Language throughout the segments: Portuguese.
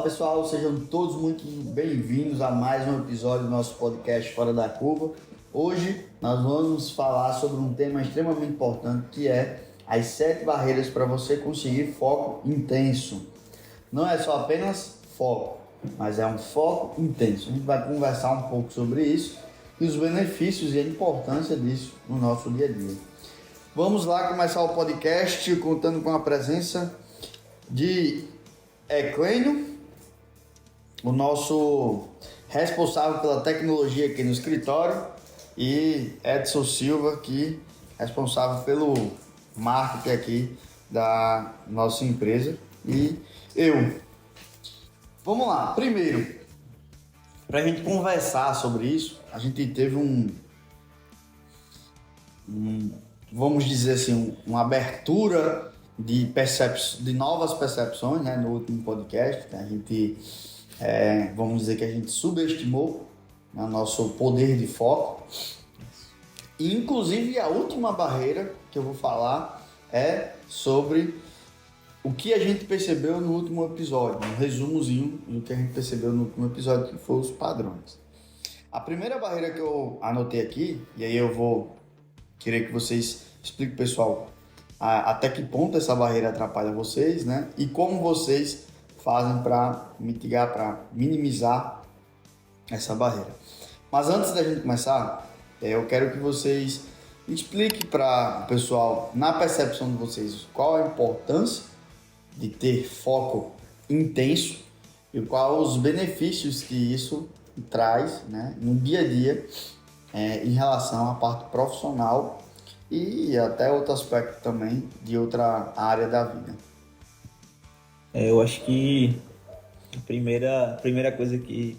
pessoal, sejam todos muito bem-vindos a mais um episódio do nosso podcast Fora da Curva. Hoje nós vamos falar sobre um tema extremamente importante, que é as 7 barreiras para você conseguir foco intenso. Não é só apenas foco, mas é um foco intenso. A gente vai conversar um pouco sobre isso e os benefícios e a importância disso no nosso dia a dia. Vamos lá começar o podcast contando com a presença de Clênio, o nosso responsável pela tecnologia aqui no escritório, e Edson Silva, que é responsável pelo marketing aqui da nossa empresa, e eu. Vamos lá, primeiro, para a gente conversar sobre isso, a gente teve vamos dizer assim, uma abertura de novas percepções, né, no último podcast. A gente, vamos dizer que a gente subestimou, né, o nosso poder de foco. E, inclusive, a última barreira que eu vou falar é sobre o que a gente percebeu no último episódio, um resumozinho do que a gente percebeu no último episódio, que foi os padrões. A primeira barreira que eu anotei aqui, e aí eu vou querer que vocês expliquem, pessoal, até que ponto essa barreira atrapalha vocês, né? E como vocês fazem para mitigar, para minimizar essa barreira. Mas antes da gente começar, eu quero que vocês expliquem para o pessoal, na percepção de vocês, qual a importância de ter foco intenso e quais os benefícios que isso traz, né, no dia a dia, em relação à parte profissional e até outro aspecto também de outra área da vida. Eu acho que a primeira coisa que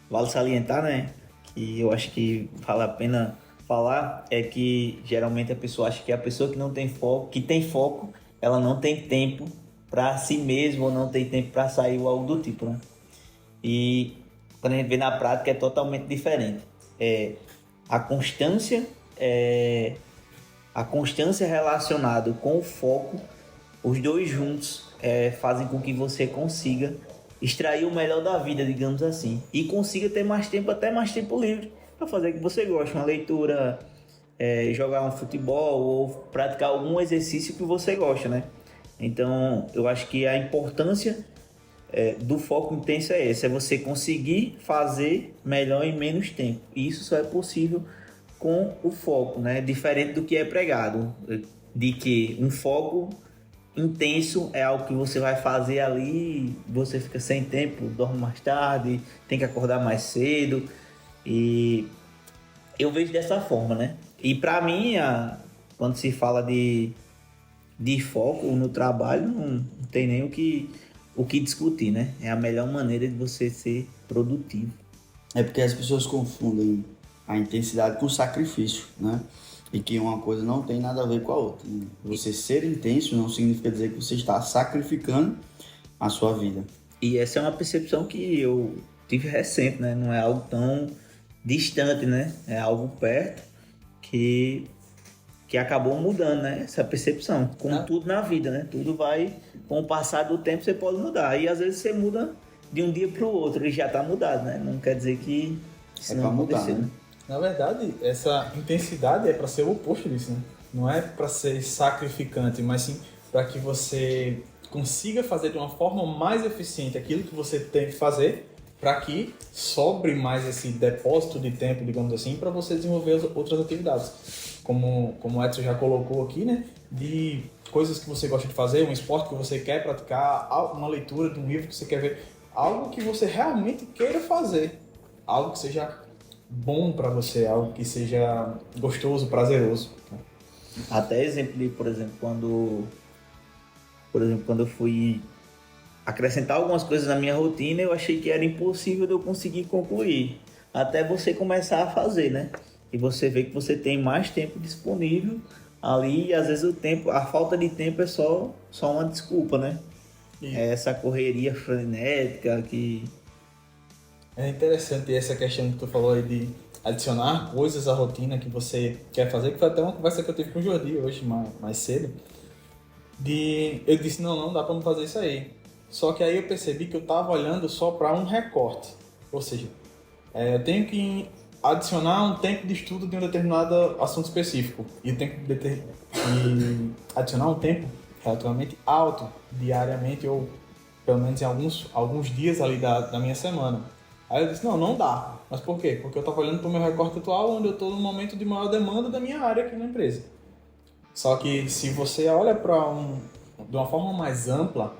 vale salientar, né, que eu acho que vale a pena falar, é que geralmente a pessoa acha que a pessoa que não tem foco, que tem foco, ela não tem tempo para si mesma ou não tem tempo para sair ou algo do tipo, né? E quando a gente vê na prática é totalmente diferente. A constância relacionada com o foco, os dois juntos fazem com que você consiga extrair o melhor da vida, digamos assim, e consiga ter mais tempo, até mais tempo livre, para fazer o que você gosta, uma leitura, jogar um futebol ou praticar algum exercício que você gosta, né? Então, eu acho que a importância do foco intenso é esse, é você conseguir fazer melhor em menos tempo. E isso só é possível com o foco, né? Diferente do que é pregado, de que um foco intenso é algo que você vai fazer ali, você fica sem tempo, dorme mais tarde, tem que acordar mais cedo. E eu vejo dessa forma, né? E para mim, quando se fala de foco no trabalho, não tem nem o que discutir, né? É a melhor maneira de você ser produtivo. É porque as pessoas confundem a intensidade com o sacrifício, né? E que uma coisa não tem nada a ver com a outra, né? Você ser intenso não significa dizer que você está sacrificando a sua vida. E essa é uma percepção que eu tive recente, né? Não é algo tão distante, né? É algo perto que acabou mudando, né? Essa percepção, como tudo na vida, né? Tudo vai, com o passar do tempo, você pode mudar. E às vezes você muda de um dia para o outro e já está mudado, né? Não quer dizer que isso não aconteceu, né? Na verdade, essa intensidade é para ser o oposto disso, né? Não é para ser sacrificante, mas sim para que você consiga fazer de uma forma mais eficiente aquilo que você tem que fazer, para que sobre mais esse depósito de tempo, digamos assim, para você desenvolver as outras atividades. Como o Edson já colocou aqui, né? De coisas que você gosta de fazer, um esporte que você quer praticar, uma leitura de um livro que você quer ver, algo que você realmente queira fazer, algo que seja bom para você, algo que seja gostoso, prazeroso. Até exemplo de, por exemplo, quando eu fui acrescentar algumas coisas na minha rotina, eu achei que era impossível de eu conseguir concluir, até você começar a fazer, né? E você vê que você tem mais tempo disponível ali, e às vezes a falta de tempo é só uma desculpa, né? É essa correria frenética que... É interessante essa questão que tu falou aí de adicionar coisas à rotina que você quer fazer, que foi até uma conversa que eu tive com o Jordi hoje, mais cedo. Eu disse, não dá pra não fazer isso aí. Só que aí eu percebi que eu estava olhando só para um recorte. Ou seja, eu tenho que adicionar um tempo de estudo de um determinado assunto específico. E eu tenho que adicionar um tempo relativamente alto, diariamente, ou pelo menos em alguns dias ali da minha semana. Aí eu disse, não dá. Mas por quê? Porque eu estava olhando para o meu recorte atual, onde eu estou no momento de maior demanda da minha área aqui na empresa. Só que se você olha de uma forma mais ampla,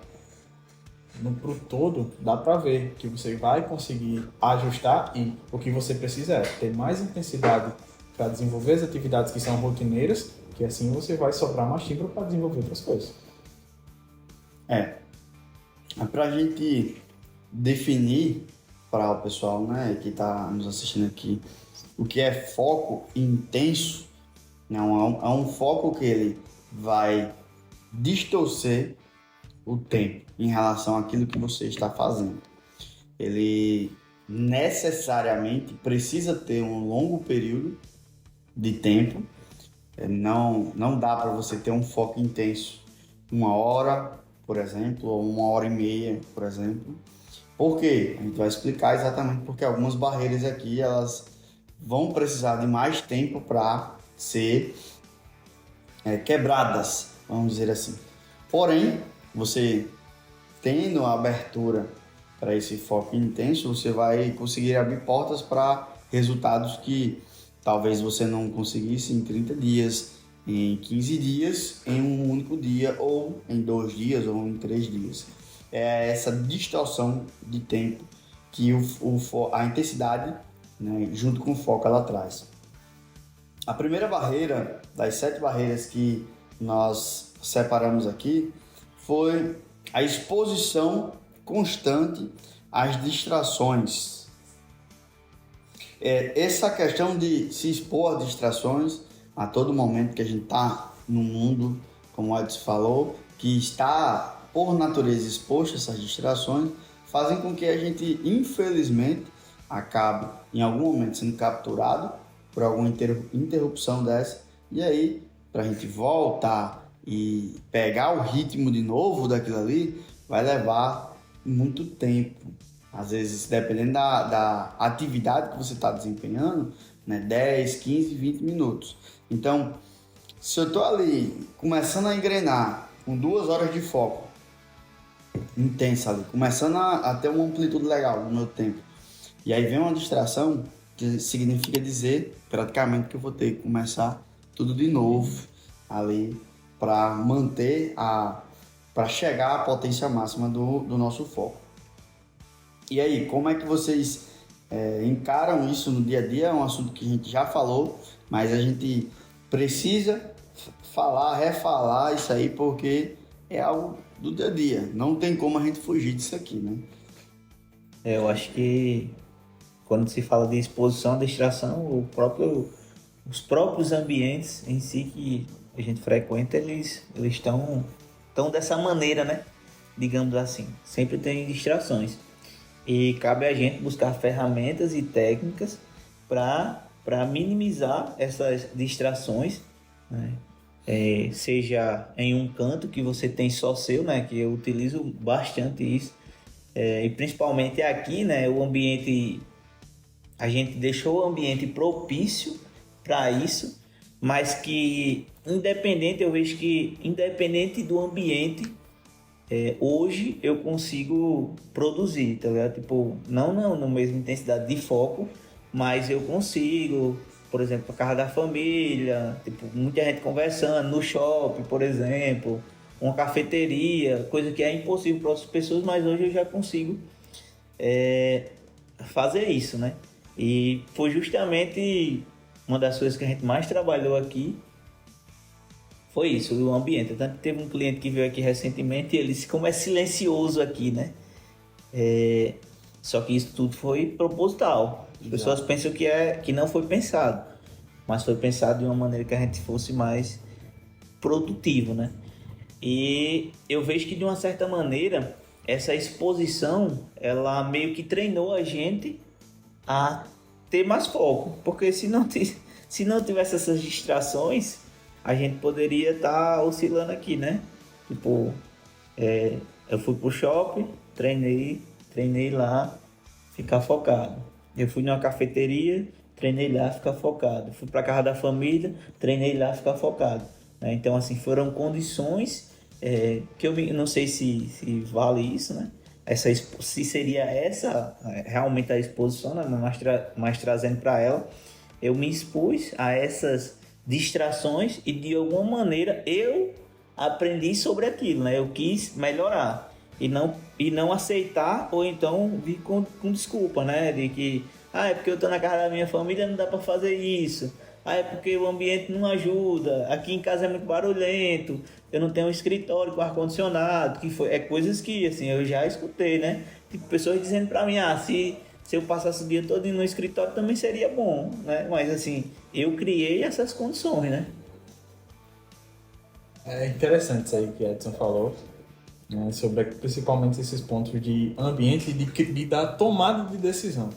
pro todo, dá para ver que você vai conseguir ajustar e o que você precisa é ter mais intensidade para desenvolver as atividades que são rotineiras, que assim você vai sobrar mais tempo para desenvolver outras coisas. Para a gente definir para o pessoal, né, que está nos assistindo aqui, o que é foco intenso, não é um foco que ele vai distorcer o tempo em relação àquilo que você está fazendo. Ele necessariamente precisa ter um longo período de tempo. Não dá para você ter um foco intenso 1 hora, por exemplo, ou 1 hora e meia, por exemplo. Por quê? A gente vai explicar exatamente porque algumas barreiras aqui elas vão precisar de mais tempo para ser quebradas, vamos dizer assim. Porém, você tendo a abertura para esse foco intenso, você vai conseguir abrir portas para resultados que talvez você não conseguisse em 30 dias, em 15 dias, em um único dia, ou em 2 dias, ou em 3 dias. É essa distorção de tempo que a intensidade, né, junto com o foco, ela traz. A primeira barreira, das 7 barreiras que nós separamos aqui, foi a exposição constante às distrações. Essa questão de se expor às distrações a todo momento que a gente está no mundo, como o Edson falou, que está por natureza exposto a essas distrações, fazem com que a gente, infelizmente, acabe em algum momento sendo capturado por alguma interrupção dessa, e aí, para a gente voltar e pegar o ritmo de novo daquilo ali, vai levar muito tempo. Às vezes, dependendo da atividade que você está desempenhando, né, 10, 15, 20 minutos. Então, se eu estou ali começando a engrenar com 2 horas de foco intensa ali, começando a ter uma amplitude legal no meu tempo, e aí vem uma distração, que significa dizer praticamente que eu vou ter que começar tudo de novo ali para manter para chegar à potência máxima do nosso foco. E aí, como é que vocês encaram isso no dia a dia? É um assunto que a gente já falou, mas a gente precisa refalar isso aí, porque é algo do dia a dia. Não tem como a gente fugir disso aqui, né? Eu acho que quando se fala de exposição, distração, os próprios ambientes em si que a gente frequenta, eles estão dessa maneira, né? Digamos assim, sempre tem distrações. E cabe a gente buscar ferramentas e técnicas para minimizar essas distrações, né? Seja em um canto que você tem só seu, né? Que eu utilizo bastante isso. E principalmente aqui, né? O ambiente, a gente deixou o ambiente propício para isso, mas que eu vejo que independente do ambiente, hoje eu consigo produzir, tá ligado? Tipo, não na mesma intensidade de foco, mas eu consigo, por exemplo, a casa da família, tipo, muita gente conversando no shopping, por exemplo, uma cafeteria, coisa que é impossível para outras pessoas, mas hoje eu já consigo fazer isso, né? E foi justamente uma das coisas que a gente mais trabalhou aqui, foi isso, o ambiente. Tanto que teve um cliente que veio aqui recentemente e ele disse como é silencioso aqui, né? Só que isso tudo foi proposital. As pessoas pensam que não foi pensado, mas foi pensado de uma maneira que a gente fosse mais produtivo, né? E eu vejo que de uma certa maneira essa exposição, ela meio que treinou a gente a ter mais foco, porque se não tivesse essas distrações, a gente poderia estar oscilando aqui, né? Tipo, Eu fui pro shopping, treinei lá, ficar focado. Eu fui numa cafeteria, treinei lá, ficar focado. Fui pra casa da família, treinei lá, ficar focado. Né? Então, assim, foram condições que eu não sei se vale isso, né? Se seria essa realmente a exposição, né? Mas trazendo para ela, eu me expus a essas distrações e de alguma maneira eu aprendi sobre aquilo, né? Eu quis melhorar e não aceitar ou então vir com desculpa, né? De que é porque eu tô na casa da minha família, não dá para fazer isso. É porque o ambiente não ajuda. Aqui em casa é muito barulhento. Eu não tenho um escritório com ar-condicionado. Coisas que assim, eu já escutei, né? Tipo, pessoas dizendo para mim, se eu passasse o dia todo no escritório também seria bom, né? Mas assim, eu criei essas condições, né? É interessante isso aí que Edson falou, né, sobre principalmente esses pontos de ambiente e da tomada de decisão.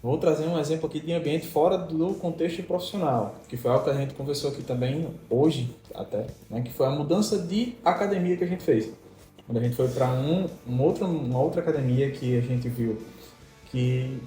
Vou trazer um exemplo aqui de ambiente fora do contexto profissional, que foi algo que a gente conversou aqui também hoje, até, né, que foi a mudança de academia que a gente fez. Quando a gente foi para uma outra academia que a gente viu que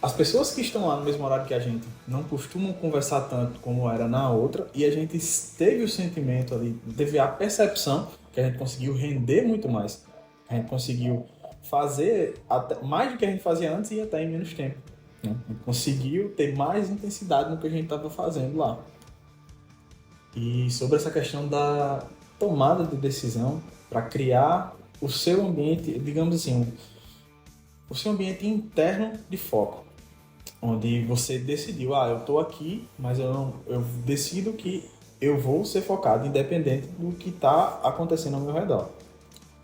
as pessoas que estão lá no mesmo horário que a gente não costumam conversar tanto como era na outra, e a gente teve o sentimento ali, teve a percepção que a gente conseguiu render muito mais. A gente conseguiu fazer até mais do que a gente fazia antes e até em menos tempo. Né? A gente conseguiu ter mais intensidade no que a gente estava fazendo lá. E sobre essa questão da tomada de decisão para criar o seu ambiente, digamos assim, o seu ambiente interno de foco. Onde você decidiu, eu estou aqui, mas eu decido que eu vou ser focado independente do que está acontecendo ao meu redor.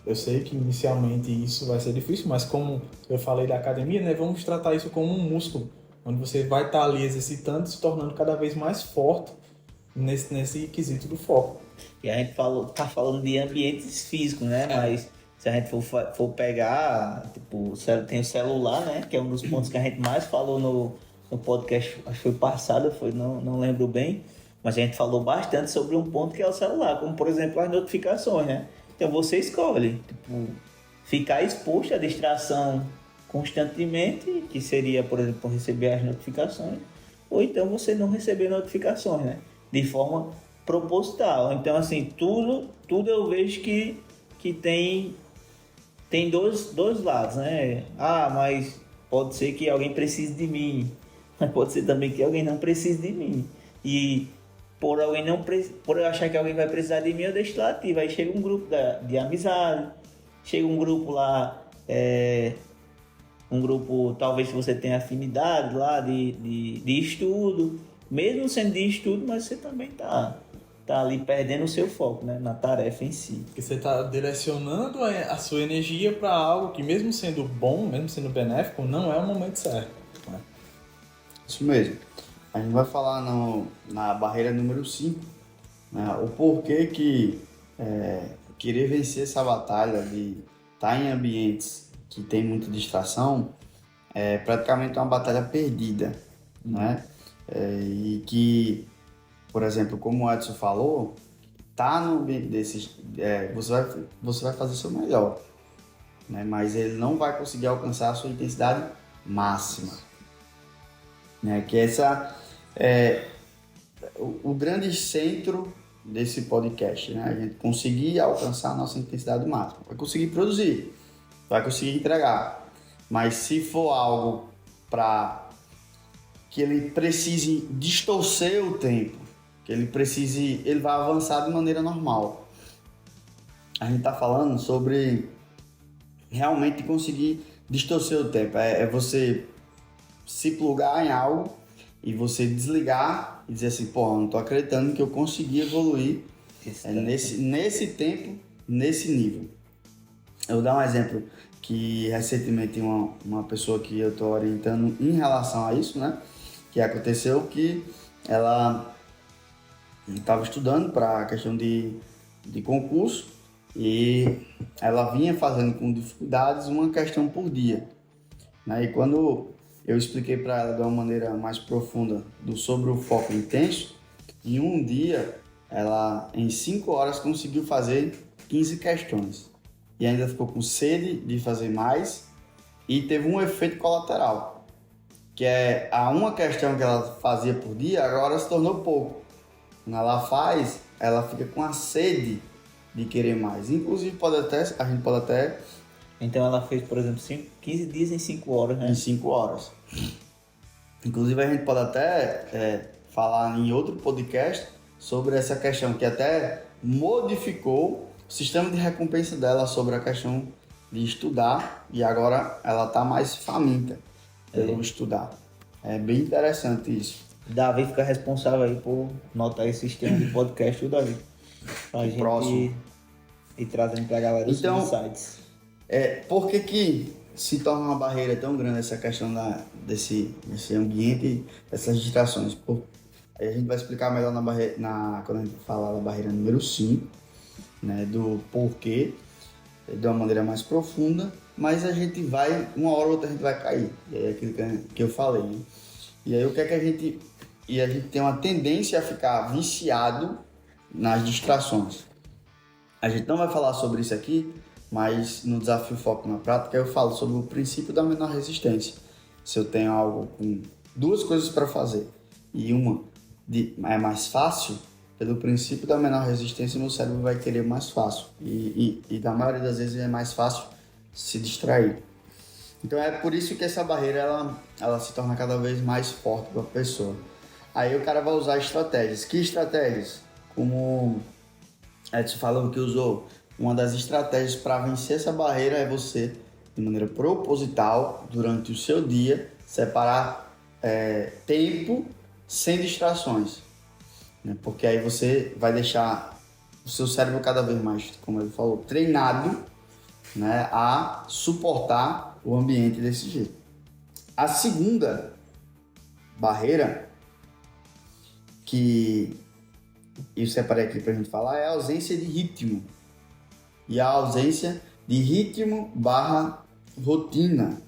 Eu sei que inicialmente isso vai ser difícil, mas como eu falei da academia, né, vamos tratar isso como um músculo, onde você vai estar ali exercitando e se tornando cada vez mais forte nesse quesito do foco. E a gente tá falando de ambientes físicos, né? Mas se a gente for pegar, tipo, tem o celular, né? Que é um dos pontos que a gente mais falou no podcast, acho que foi passado, não lembro bem. Mas a gente falou bastante sobre um ponto que é o celular, como por exemplo as notificações, né? Então você escolhe, tipo, ficar exposto à distração constantemente, que seria, por exemplo, receber as notificações, ou então você não receber notificações, né? De forma proposital. Então, assim, tudo eu vejo que tem dois lados, né? Mas pode ser que alguém precise de mim, mas pode ser também que alguém não precise de mim. E por eu achar que alguém vai precisar de mim, eu deixo lá ativo. Aí chega um grupo de amizade, chega um grupo lá, um grupo, talvez você tenha afinidade lá de estudo, mesmo sendo de estudo, mas você também tá ali perdendo o seu foco, né, na tarefa em si. Porque você está direcionando a sua energia para algo que, mesmo sendo bom, mesmo sendo benéfico, não é o momento certo. Né? Isso mesmo. A gente vai falar na barreira número 5, né, o porquê que querer vencer essa batalha de estar em ambientes que tem muita distração é praticamente uma batalha perdida, né? E que, por exemplo, como o Edson falou, tá no ambiente desses, você vai fazer o seu melhor, né? Mas ele não vai conseguir alcançar a sua intensidade máxima, né? Que essa é o grande centro desse podcast, né? A gente conseguir alcançar a nossa intensidade máxima, vai conseguir produzir, vai conseguir entregar, mas se for algo para que ele precise distorcer o tempo, que ele vai avançar de maneira normal. A gente está falando sobre realmente conseguir distorcer o tempo. É você se plugar em algo e você desligar e dizer assim, eu não estou acreditando que eu consegui evoluir nesse tempo, nesse nível. Eu vou dar um exemplo que recentemente uma pessoa que eu estou orientando em relação a isso, né? Que aconteceu que ela estava estudando para a questão de concurso e ela vinha fazendo com dificuldades uma questão por dia, né? E quando eu expliquei para ela de uma maneira mais profunda sobre o foco intenso, em um dia ela em 5 horas conseguiu fazer 15 questões. e ainda ficou com sede de fazer mais e teve um efeito colateral, que é a uma questão que ela fazia por dia, agora se tornou pouco. Quando ela faz, ela fica com a sede de querer mais. Inclusive, a gente pode até Então ela fez, por exemplo, 15 dias em 5 horas, né? em 5 horas. Inclusive, a gente pode até falar em outro podcast sobre essa questão, que até modificou o sistema de recompensa dela sobre a questão de estudar, e agora ela está mais faminta pelo estudar. É bem interessante isso. Davi fica responsável aí por notar esse sistema de podcast, o Davi. Pra gente próximo. ir trazendo pra galera os Então, insights. Por que se torna uma barreira tão grande essa questão desse ambiente, dessas distrações? Aí a gente vai explicar melhor quando a gente falar da barreira número 5, né, do porquê, de uma maneira mais profunda, mas a gente uma hora ou outra a gente vai cair. E aí é aquilo que eu falei, né? E aí a gente tem uma tendência a ficar viciado nas distrações. A gente não vai falar sobre isso aqui, mas no Desafio Foco na Prática eu falo sobre o princípio da menor resistência. Se eu tenho algo com 2 coisas para fazer e uma é mais fácil, pelo princípio da menor resistência, meu cérebro vai querer mais fácil. E na maioria das vezes é mais fácil se distrair. Então é por isso que essa barreira ela se torna cada vez mais forte para a pessoa. Aí o cara vai usar estratégias. Que estratégias? Como Edson falou que usou, uma das estratégias para vencer essa barreira é você, de maneira proposital, durante o seu dia, separar tempo sem distrações. Né? Porque aí você vai deixar o seu cérebro cada vez mais, como ele falou, treinado, né, a suportar o ambiente desse jeito. A segunda barreira que eu separei aqui para a gente falar é a ausência de ritmo. E a ausência de ritmo / rotina.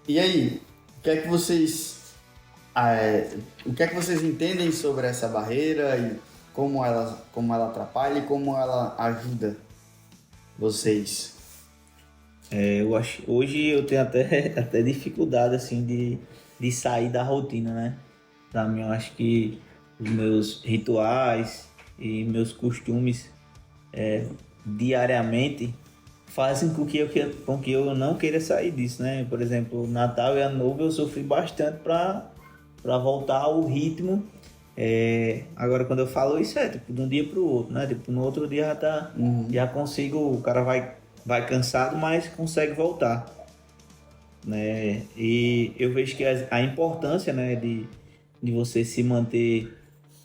E aí, o que é que vocês entendem sobre essa barreira e como ela atrapalha e como ela ajuda vocês? Hoje eu tenho até dificuldade assim de sair da rotina, né? Pra mim, eu acho que os meus rituais e meus costumes diariamente fazem com que eu não queira sair disso, né? Por exemplo, Natal e Ano Novo eu sofri bastante para voltar ao ritmo. Agora, quando eu falo isso, tipo de um dia para o outro, né? Tipo, no outro dia já consigo, o cara vai cansado, mas consegue voltar, né? E eu vejo que a importância, né, de você se manter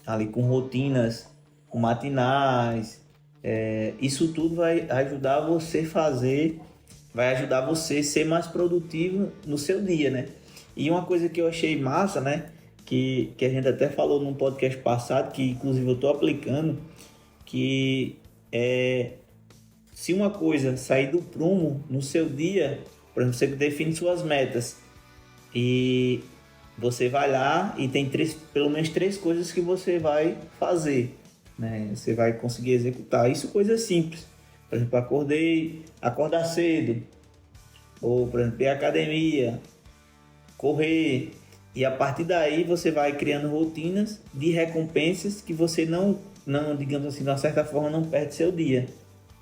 ali com rotinas, com matinais, isso tudo vai ajudar você a ser mais produtivo no seu dia, né? E uma coisa que eu achei massa, né, que a gente até falou num podcast passado, que inclusive eu estou aplicando, que se uma coisa sair do prumo no seu dia, por exemplo, você define suas metas e você vai lá e tem pelo menos 3 coisas que você vai fazer, né? Você vai conseguir executar. Isso coisas simples. Por exemplo, acordar cedo, ou por exemplo, ir à academia, correr. E a partir daí você vai criando rotinas de recompensas que você não digamos assim, de uma certa forma, não perde seu dia,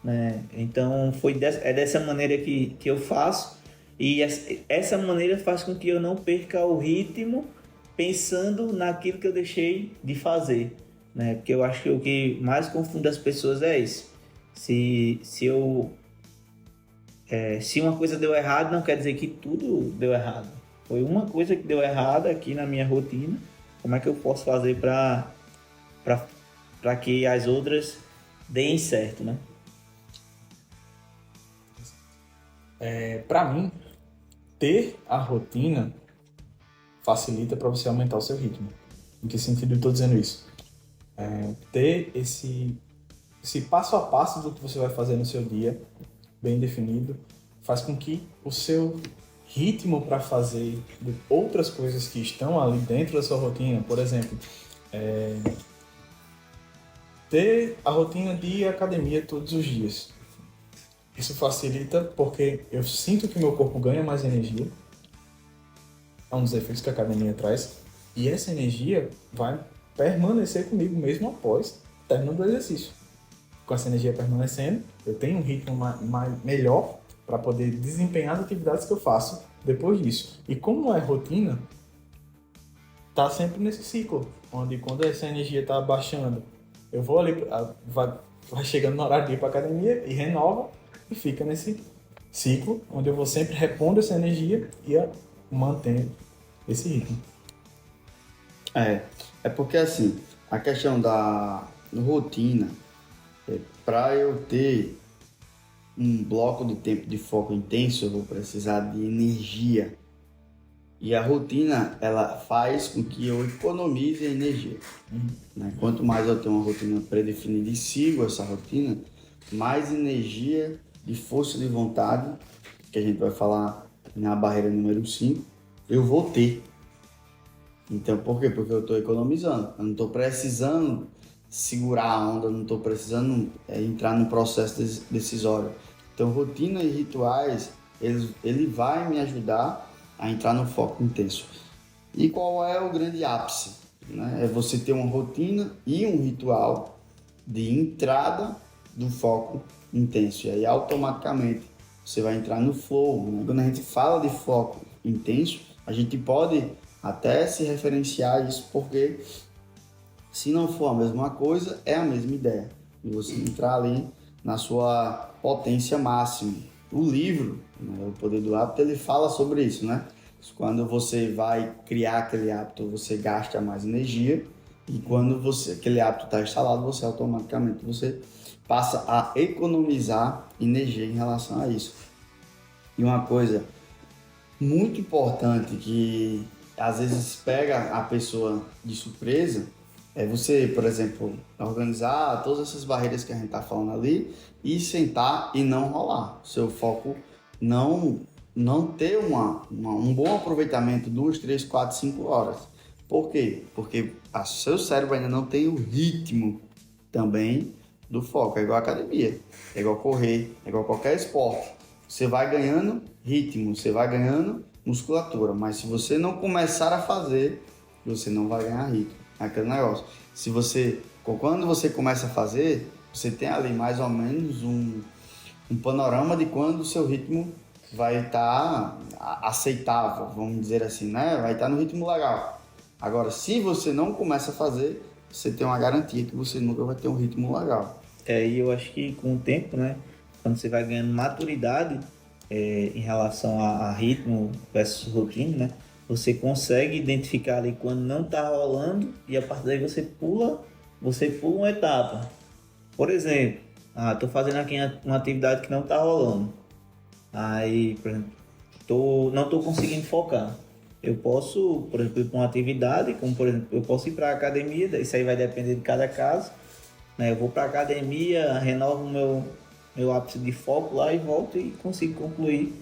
né? Então dessa maneira que eu faço, e essa maneira faz com que eu não perca o ritmo pensando naquilo que eu deixei de fazer, né? Porque eu acho que o que mais confunde as pessoas é isso. Se uma coisa deu errado, não quer dizer que tudo deu errado. Foi uma coisa que deu errado aqui na minha rotina. Como é que eu posso fazer para que as outras deem certo, né? Para mim, ter a rotina facilita para você aumentar o seu ritmo. Em que sentido eu estou dizendo isso? Ter esse passo a passo do que você vai fazer no seu dia, bem definido, faz com que o seu ritmo para fazer outras coisas que estão ali dentro da sua rotina, por exemplo, ter a rotina de academia todos os dias. Isso facilita porque eu sinto que meu corpo ganha mais energia. É um dos efeitos que a academia traz. E essa energia vai permanecer comigo mesmo após o término do exercício. Com essa energia permanecendo, eu tenho um ritmo melhor para poder desempenhar as atividades que eu faço depois disso. E como é rotina, tá sempre nesse ciclo, onde quando essa energia está baixando, eu vou ali, vai chegando no horário de ir para academia e renova e fica nesse ciclo, onde eu vou sempre repondo essa energia e mantendo esse ritmo. É porque assim, a questão da rotina, para eu ter um bloco de tempo de foco intenso, eu vou precisar de energia. E a rotina, ela faz com que eu economize energia. Né? Quanto mais eu tenho uma rotina pré-definida e sigo essa rotina, mais energia e força de vontade, que a gente vai falar na barreira número 5, eu vou ter. Então, por quê? Porque eu estou economizando. Eu não estou precisando segurar a onda, eu não estou precisando entrar no processo decisório. Então, rotina e rituais, ele vai me ajudar a entrar no foco intenso. E qual é o grande ápice? Né? É você ter uma rotina e um ritual de entrada do foco intenso. E aí, automaticamente, você vai entrar no flow. Né? Quando a gente fala de foco intenso, a gente pode até se referenciar a isso, porque se não for a mesma coisa, é a mesma ideia. E você entrar ali na sua potência máxima. O livro, né, O Poder do Hábito, ele fala sobre isso, né? Quando você vai criar aquele hábito, você gasta mais energia, e quando aquele hábito está instalado, você automaticamente passa a economizar energia em relação a isso. E uma coisa muito importante que às vezes pega a pessoa de surpresa é você, por exemplo, organizar todas essas barreiras que a gente está falando ali e sentar e não rolar. Seu foco não ter um bom aproveitamento 2, 3, 4, 5 horas. Por quê? Porque o seu cérebro ainda não tem o ritmo também do foco. É igual a academia, é igual correr, é igual qualquer esporte. Você vai ganhando ritmo, você vai ganhando musculatura, mas se você não começar a fazer, você não vai ganhar ritmo. É aquele negócio. Quando você começa a fazer, você tem ali mais ou menos um panorama de quando o seu ritmo vai estar aceitável, vamos dizer assim, né? Vai estar no ritmo legal. Agora, se você não começa a fazer, você tem uma garantia que você nunca vai ter um ritmo legal. E eu acho que com o tempo, né? Quando você vai ganhando maturidade em relação a ritmo versus rotina, né? Você consegue identificar ali quando não está rolando e a partir daí você pula uma etapa. Por exemplo, estou fazendo aqui uma atividade que não está rolando. Aí, por exemplo, não estou conseguindo focar. Eu posso, por exemplo, ir para uma atividade, como por exemplo, eu posso ir para a academia, isso aí vai depender de cada caso. Né? Eu vou para a academia, renovo meu ápice de foco lá e volto e consigo concluir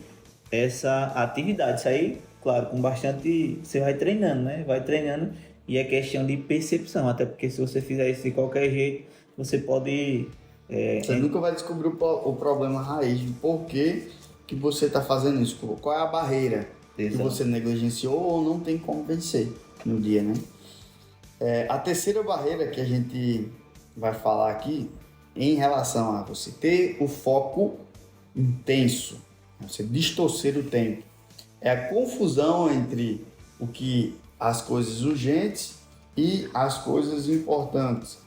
essa atividade. Isso aí, claro, com bastante... Você vai treinando, né? Vai treinando e é questão de percepção. Até porque se você fizer isso de qualquer jeito, você pode... Você nunca vai descobrir o problema raiz de por que você está fazendo isso. Qual é a barreira que você negligenciou ou não tem como vencer no dia, né? A terceira barreira que a gente vai falar aqui em relação a você ter o foco intenso, você distorcer o tempo, é a confusão entre as coisas urgentes e as coisas importantes.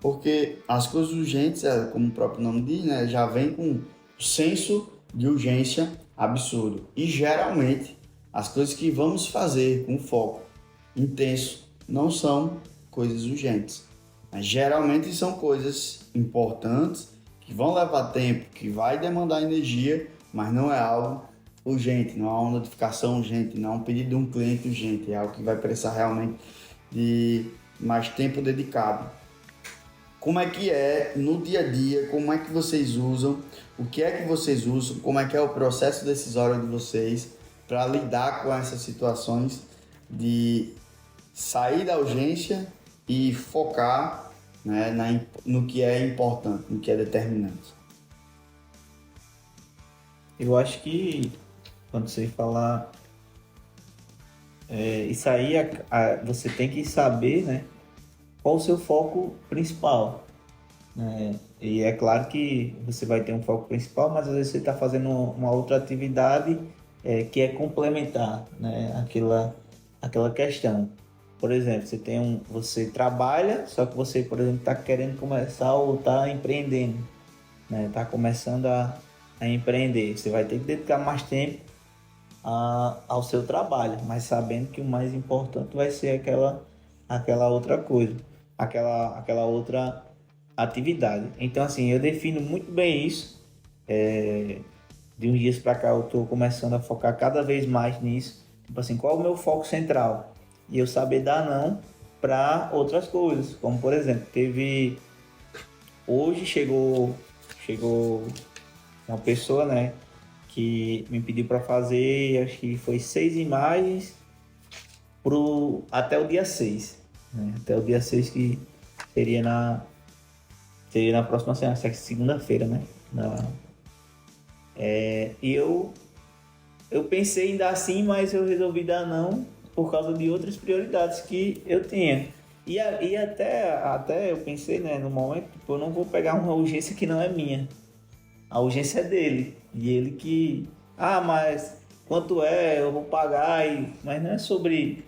Porque as coisas urgentes, como o próprio nome diz, né, já vem com um senso de urgência absurdo. E geralmente as coisas que vamos fazer com foco intenso não são coisas urgentes. Mas geralmente são coisas importantes que vão levar tempo, que vai demandar energia, mas não é algo urgente, não é uma notificação urgente, não é um pedido de um cliente urgente, é algo que vai precisar realmente de mais tempo dedicado. Como é que é no dia a dia, como é que vocês usam, o que é que vocês usam, como é que é o processo decisório de vocês para lidar com essas situações de sair da urgência e focar né, no que é importante, no que é determinante. Eu acho que quando você falar isso aí, você tem que saber, né, qual o seu foco principal, né? E é claro que você vai ter um foco principal, mas às vezes você está fazendo uma outra atividade que é complementar, né, aquela questão. Por exemplo, você trabalha, só que você, por exemplo, está querendo começar ou está empreendendo, né? Está começando a empreender. Você vai ter que dedicar mais tempo ao seu trabalho, mas sabendo que o mais importante vai ser aquela outra coisa, aquela outra atividade. Então, assim, eu defino muito bem isso. De uns dias para cá eu estou começando a focar cada vez mais nisso. Tipo assim, qual é o meu foco central? E eu saber dar não para outras coisas, como por exemplo, hoje chegou uma pessoa, né, que me pediu para fazer, acho que foi 6 imagens até o dia 6, né? Até o dia 6 que seria na próxima semana, segunda-feira, né? E eu pensei em dar sim, mas eu resolvi dar não por causa de outras prioridades que eu tinha. E até eu pensei, né, no momento, tipo, eu não vou pegar uma urgência que não é minha. A urgência é dele. E ele que... Ah, mas quanto é? Eu vou pagar. Mas não é sobre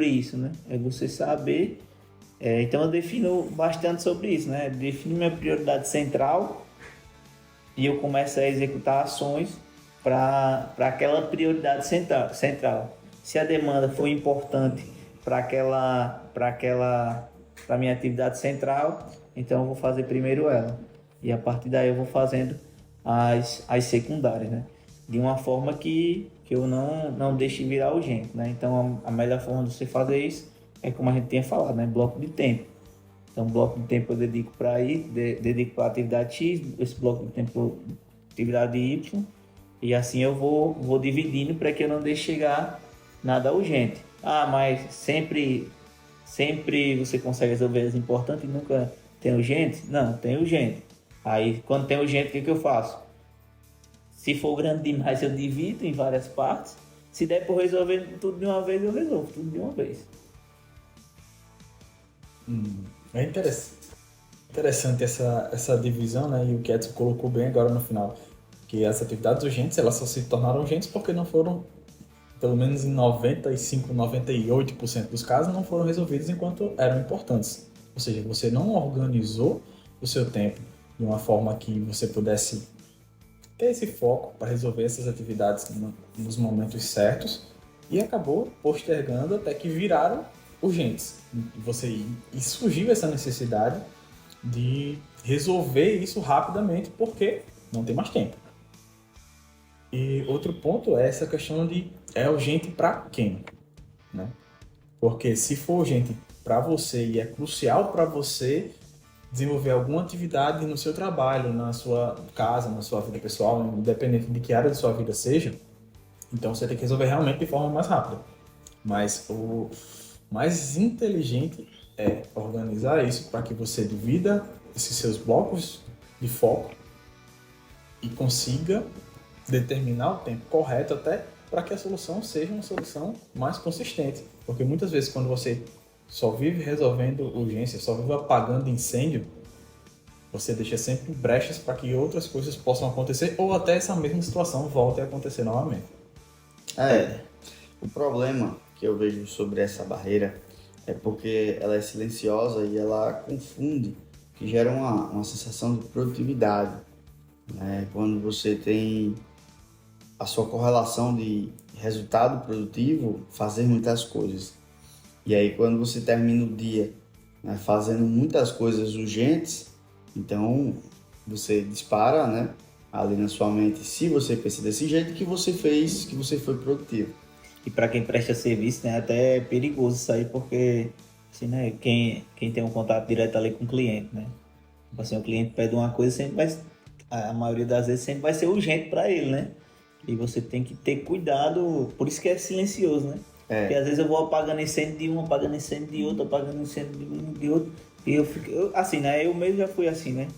isso, né? É você saber. Então eu defino bastante sobre isso, né? Defino minha prioridade central e eu começo a executar ações para aquela prioridade central. Se a demanda for importante para minha atividade central, então eu vou fazer primeiro ela. E a partir daí eu vou fazendo as secundárias, né? De uma forma que eu não deixe virar urgente, né? Então a melhor forma de você fazer isso é como a gente tinha falado, né? Bloco de tempo. Então bloco de tempo eu dedico para dedico para a atividade X, esse bloco de tempo atividade Y, e assim eu vou dividindo para que eu não deixe chegar nada urgente. Ah, mas sempre você consegue resolver as importantes e nunca tem urgente? Não, tem urgente. Aí, quando tem urgente, o que eu faço? Se for grande demais, eu divido em várias partes. Se der por resolver tudo de uma vez, eu resolvo tudo de uma vez. É interessante essa divisão, né? E o que Edson colocou bem agora no final. Que as atividades urgentes, elas só se tornaram urgentes porque não foram, pelo menos em 95%, 98% dos casos, não foram resolvidas enquanto eram importantes. Ou seja, você não organizou o seu tempo de uma forma que você pudesse ter esse foco para resolver essas atividades nos momentos certos e acabou postergando até que viraram urgentes. E surgiu essa necessidade de resolver isso rapidamente porque não tem mais tempo. E outro ponto é essa questão de é urgente para quem, né? Porque se for urgente para você e é crucial para você desenvolver alguma atividade no seu trabalho, na sua casa, na sua vida pessoal, independente de que área da sua vida seja, então você tem que resolver realmente de forma mais rápida. Mas o mais inteligente é organizar isso para que você divida esses seus blocos de foco e consiga determinar o tempo correto até para que a solução seja uma solução mais consistente. Porque muitas vezes quando você só vive resolvendo urgências, só vive apagando incêndio, você deixa sempre brechas para que outras coisas possam acontecer ou até essa mesma situação volte a acontecer novamente. O problema que eu vejo sobre essa barreira é porque ela é silenciosa e ela confunde, que gera uma sensação de produtividade, né? Quando você tem a sua correlação de resultado produtivo, fazer muitas coisas. E aí quando você termina o dia, né, fazendo muitas coisas urgentes, então você dispara, né, ali na sua mente, se você pensa desse jeito, que você fez, que você foi produtivo. E para quem presta serviço, né, até é perigoso isso aí, porque assim, né, quem tem um contato direto ali com o cliente, né? Tipo assim, o cliente pede uma coisa, a maioria das vezes sempre vai ser urgente para ele, né? E você tem que ter cuidado, por isso que é silencioso, né? Porque às vezes eu vou apagando incêndio de um, apagando incêndio de outro, apagando incêndio de um de outro, E assim, né? Eu mesmo já fui assim, né?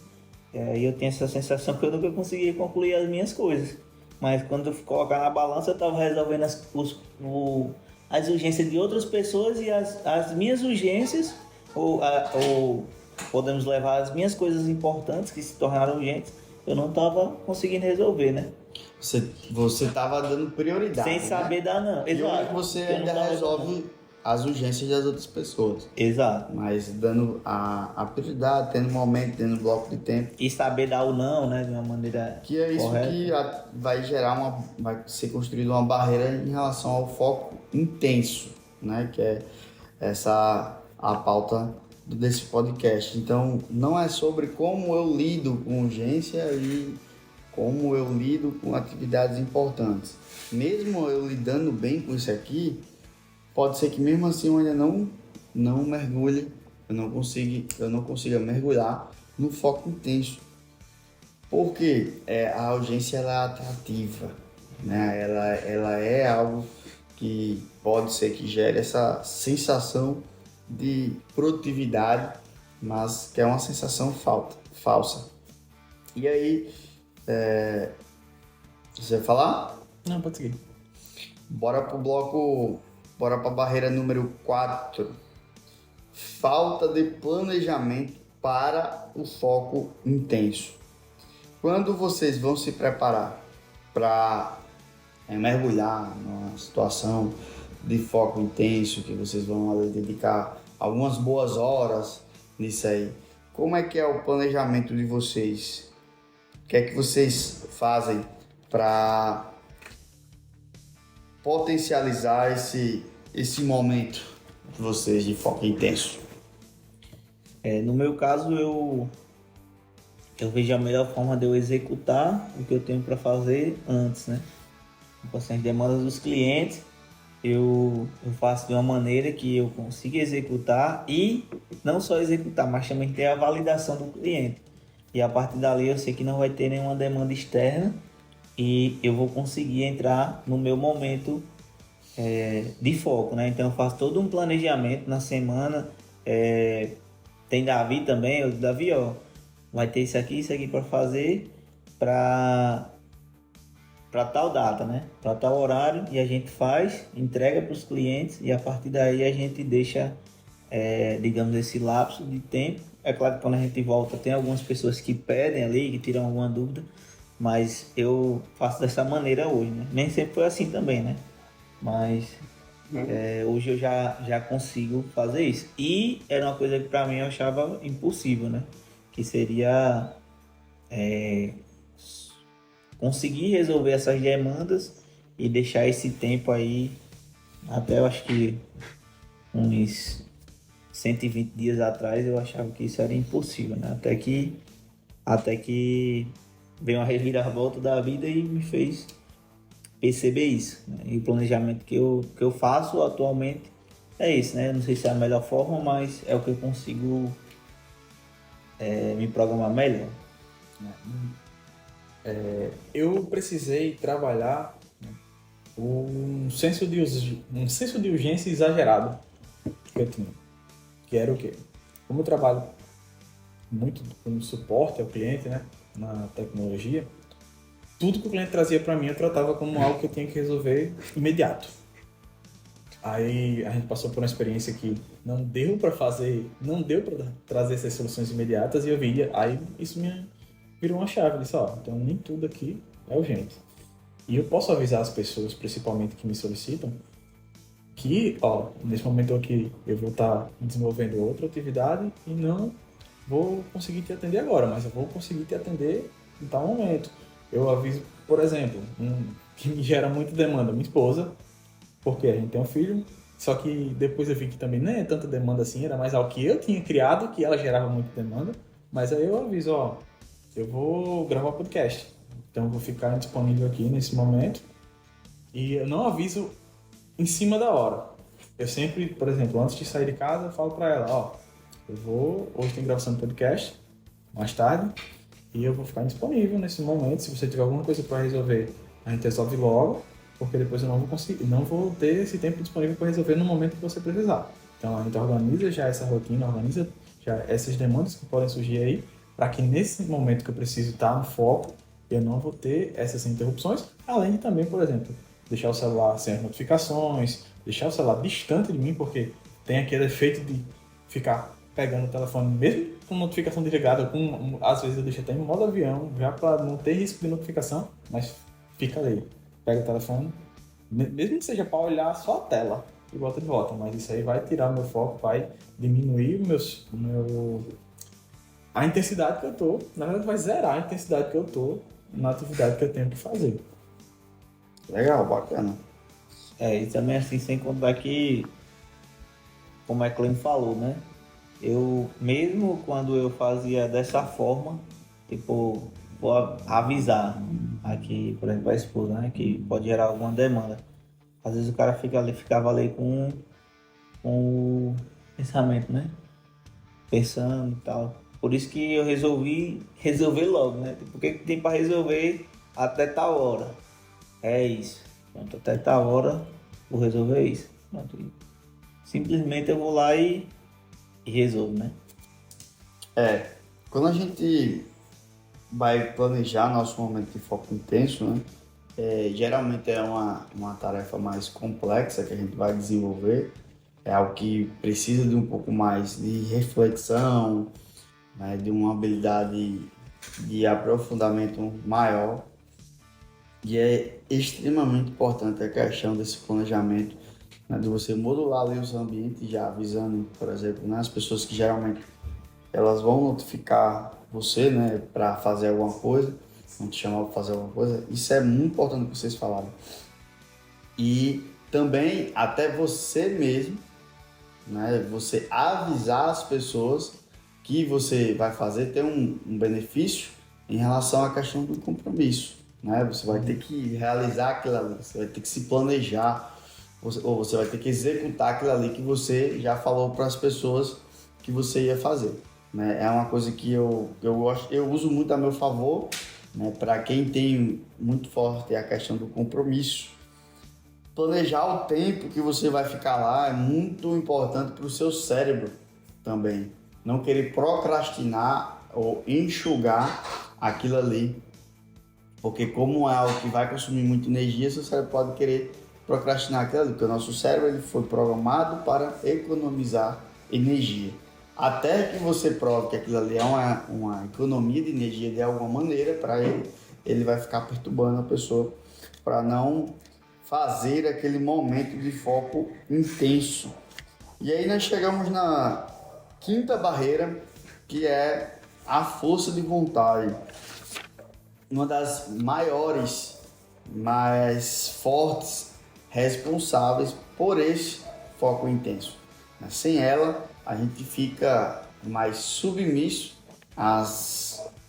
E eu tenho essa sensação que eu nunca consegui concluir as minhas coisas. Mas quando eu colocar na balança, eu tava resolvendo as urgências de outras pessoas e as minhas urgências, ou podemos levar as minhas coisas importantes que se tornaram urgentes, eu não tava conseguindo resolver, né? Você tava dando prioridade, Sem né? saber dar não. E hoje Exato. você Eu não ainda tava resolve dando. as urgências das outras pessoas. Exato. Mas dando a prioridade, tendo momento, tendo bloco de tempo. E saber dar o não, né? De uma maneira Que é isso correta. que vai gerar vai ser construída uma barreira em relação ao foco intenso, né? Que é a pauta desse podcast. Então, não é sobre como eu lido com urgência e como eu lido com atividades importantes. Mesmo eu lidando bem com isso aqui, pode ser que mesmo assim eu ainda não mergulhe, eu não consiga mergulhar no foco intenso. Porque a urgência ela é atrativa, né? Ela é algo que pode ser que gere essa sensação de produtividade, mas que é uma sensação falsa. E aí, você vai falar? Não, pode seguir. Bora para a barreira número 4. Falta de planejamento para o foco intenso. Quando vocês vão se preparar para mergulhar numa situação de foco intenso, que vocês vão ali dedicar algumas boas horas nisso aí, como é que é o planejamento de vocês? O que é que vocês fazem para potencializar esse momento de vocês de foco intenso? No meu caso, eu vejo a melhor forma de eu executar o que eu tenho para fazer antes, né? Tipo assim, as demandas dos clientes, eu faço de uma maneira que eu consiga executar e não só executar, mas também ter a validação do cliente. E a partir dali eu sei que não vai ter nenhuma demanda externa e eu vou conseguir entrar no meu momento de foco, né? Então eu faço todo um planejamento na semana. Tem Davi também, Davi, ó, vai ter isso aqui para fazer para tal data, né? Para tal horário, e a gente faz, entrega para os clientes e a partir daí a gente deixa, digamos, esse lapso de tempo. É claro que quando a gente volta tem algumas pessoas que pedem ali, que tiram alguma dúvida, mas eu faço dessa maneira hoje, né? Nem sempre foi assim também, né? Mas hoje eu já consigo fazer isso. E era uma coisa que para mim eu achava impossível, né? Que seria conseguir resolver essas demandas e deixar esse tempo aí até, eu acho que uns 120 dias atrás eu achava que isso era impossível, né? Até que veio uma reviravolta da vida e me fez perceber isso, né? E o planejamento que eu faço atualmente é isso, né? Não sei se é a melhor forma, mas é o que eu consigo me programar melhor. Eu precisei trabalhar, né, um senso de urgência exagerado que eu tinha. Que era o quê? Como eu trabalho muito como suporte ao cliente, né, na tecnologia, tudo que o cliente trazia para mim eu tratava como algo que eu tinha que resolver imediato. Aí a gente passou por uma experiência que não deu para trazer essas soluções imediatas e eu via, aí isso me virou uma chave, disse, então nem tudo aqui é urgente. E eu posso avisar as pessoas, principalmente que me solicitam, que, nesse momento aqui eu vou estar desenvolvendo outra atividade e não vou conseguir te atender agora, mas eu vou conseguir te atender em tal momento. Eu aviso, por exemplo, que me gera muita demanda, minha esposa, porque a gente tem um filho, só que depois eu vi que também nem é tanta demanda assim, era mais algo que eu tinha criado, que ela gerava muita demanda, mas aí eu aviso, eu vou gravar podcast, então eu vou ficar disponível aqui nesse momento e eu não aviso em cima da hora. Eu sempre, por exemplo, antes de sair de casa, eu falo pra ela, hoje tem gravação de podcast, mais tarde, e eu vou ficar disponível nesse momento, se você tiver alguma coisa para resolver, a gente resolve logo, porque depois eu não vou ter esse tempo disponível para resolver no momento que você precisar. Então a gente organiza já essa rotina, organiza já essas demandas que podem surgir aí, para que nesse momento que eu preciso estar no foco, eu não vou ter essas interrupções, além de também, por exemplo, deixar o celular sem as notificações, deixar o celular distante de mim, porque tem aquele efeito de ficar pegando o telefone, mesmo com notificação desligada, às vezes eu deixo até em modo avião, já para não ter risco de notificação, mas fica ali, pega o telefone, mesmo que seja para olhar só a tela e bota de volta, mas isso aí vai tirar o meu foco, vai diminuir a intensidade que eu tô, na verdade vai zerar a intensidade que eu tô na atividade que eu tenho que fazer. Legal, bacana. E também assim, sem contar que, como a Clem falou, né? Eu, mesmo quando eu fazia dessa forma, tipo, vou avisar aqui, por exemplo, a esposa, né? Que pode gerar alguma demanda. Às vezes o cara ficava ali com o pensamento, né? Pensando e tal. Por isso que eu resolvi resolver logo, né? Porque tem para resolver até tal hora. É isso. Pronto, até tal hora vou resolver isso. Pronto. Simplesmente eu vou lá e resolvo, né? Quando a gente vai planejar nosso momento de foco intenso, né? Geralmente é uma tarefa mais complexa que a gente vai desenvolver. É algo que precisa de um pouco mais de reflexão, né? De uma habilidade de aprofundamento maior. E é extremamente importante a questão desse planejamento, né? De você modular ali os ambientes, já avisando, por exemplo, né? As pessoas que geralmente elas vão notificar você, né, para fazer alguma coisa, vão te chamar para fazer alguma coisa. Isso é muito importante que vocês falaram. E também até você mesmo, né, você avisar as pessoas que você vai fazer ter um benefício em relação à questão do compromisso, né? Você vai ter que realizar aquilo ali, você vai ter que se planejar, ou você vai ter que executar aquilo ali que você já falou para as pessoas que você ia fazer. Né? É uma coisa que eu uso muito a meu favor, né? Para quem tem muito forte a questão do compromisso. Planejar o tempo que você vai ficar lá é muito importante para o seu cérebro também. Não querer procrastinar ou enxugar aquilo ali, porque como é algo que vai consumir muita energia, seu cérebro pode querer procrastinar aquilo ali, porque o nosso cérebro ele foi programado para economizar energia. Até que você prove que aquilo ali é uma economia de energia de alguma maneira, para ele vai ficar perturbando a pessoa para não fazer aquele momento de foco intenso. E aí nós chegamos na quinta barreira, que é a força de vontade. Uma das maiores, mais fortes responsáveis por esse foco intenso. Sem ela, a gente fica mais submisso a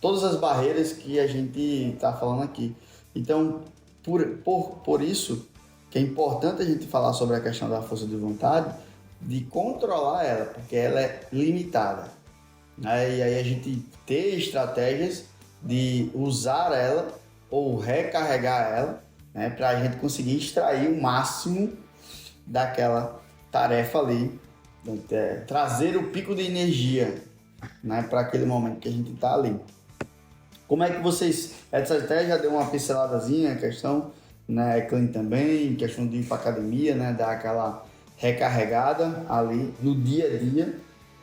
todas as barreiras que a gente está falando aqui. Então, por isso, que é importante a gente falar sobre a questão da força de vontade, de controlar ela, porque ela é limitada. Né? E aí a gente ter estratégias de usar ela ou recarregar ela, né? Para a gente conseguir extrair o máximo daquela tarefa ali, trazer o pico de energia, né, para aquele momento que a gente está ali. Como é que vocês... Essa até já deu uma pinceladazinha, a questão, né, Clean também, questão de ir para academia, né, dar aquela recarregada ali no dia a dia,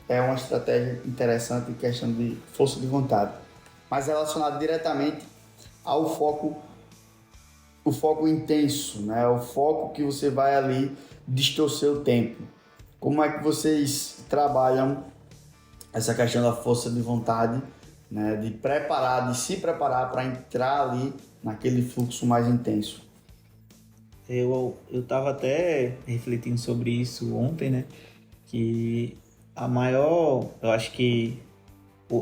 é uma estratégia interessante em questão de força de vontade. Mas relacionado diretamente ao foco, o foco intenso, né, o foco que você vai ali distorcer o tempo. Como é que vocês trabalham essa questão da força de vontade, né, de se preparar para entrar ali naquele fluxo mais intenso? Eu estava até refletindo sobre isso ontem, né? Que eu acho que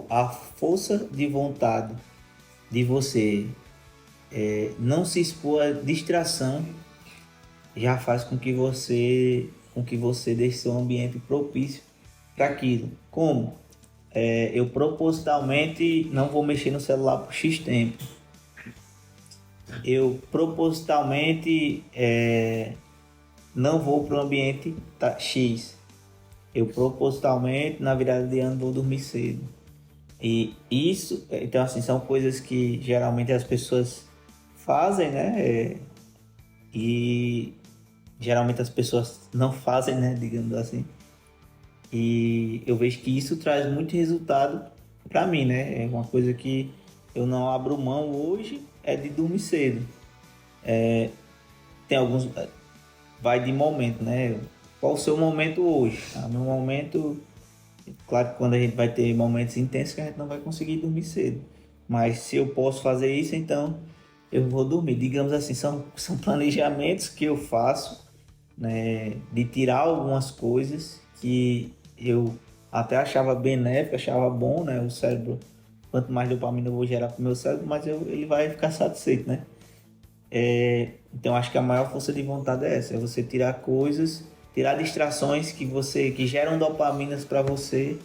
a força de vontade de você não se expor à distração já faz com que você deixe seu ambiente propício para aquilo. Como? Eu propositalmente não vou mexer no celular por X tempo. Eu propositalmente não vou para o ambiente X. eu propositalmente, na virada de ano, vou dormir cedo. E isso, então assim, são coisas que geralmente as pessoas fazem, né? E geralmente as pessoas não fazem, né? Digamos assim. E eu vejo que isso traz muito resultado para mim, né? É uma coisa que eu não abro mão hoje, é de dormir cedo. Tem alguns, vai de momento, né? Qual o seu momento hoje? Meu momento, claro que quando a gente vai ter momentos intensos que a gente não vai conseguir dormir cedo. Mas se eu posso fazer isso, então eu vou dormir. Digamos assim, são planejamentos que eu faço, né? De tirar algumas coisas que eu até achava benéfico, achava bom, né? O cérebro, quanto mais dopamina eu vou gerar para o meu cérebro, mais ele vai ficar satisfeito, né? Então acho que a maior força de vontade é essa, é você tirar coisas, tirar distrações que geram dopaminas para você,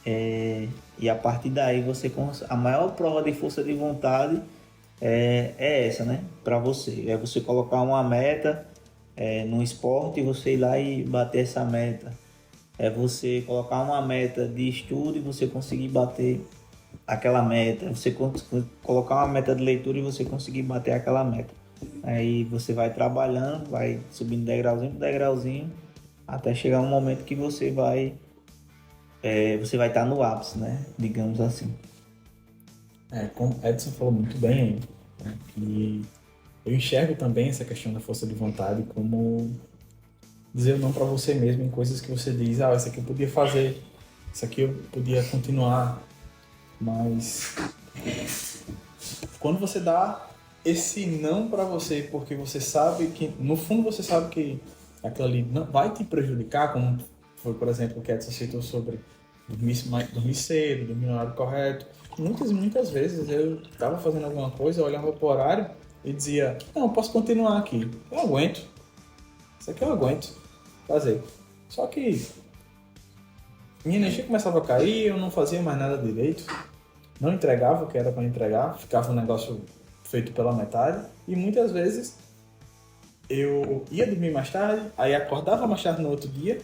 e a partir daí a maior prova de força de vontade é essa, né? Para você, é você colocar uma meta no esporte e você ir lá e bater essa meta. É você colocar uma meta de estudo e você conseguir bater aquela meta. Você colocar uma meta de leitura e você conseguir bater aquela meta. Aí você vai trabalhando, vai subindo degrauzinho por degrauzinho, até chegar um momento que você vai estar no ápice, né? Digamos assim. Como Edson falou muito bem aí, né? E eu enxergo também essa questão da força de vontade como dizer não para você mesmo em coisas que você diz, isso aqui eu podia fazer, isso aqui eu podia continuar, mas quando você dá esse não para você, porque você sabe que, no fundo você sabe que aquilo ali não vai te prejudicar, como foi, por exemplo, o que Edson citou sobre dormir cedo, dormir no horário correto. Muitas vezes eu estava fazendo alguma coisa, eu olhava para o horário e dizia, não, eu posso continuar aqui, eu aguento, isso aqui eu aguento fazer. Só que minha energia começava a cair, eu não fazia mais nada direito, não entregava o que era para entregar, ficava um negócio feito pela metade, e muitas vezes eu ia dormir mais tarde, aí acordava mais tarde no outro dia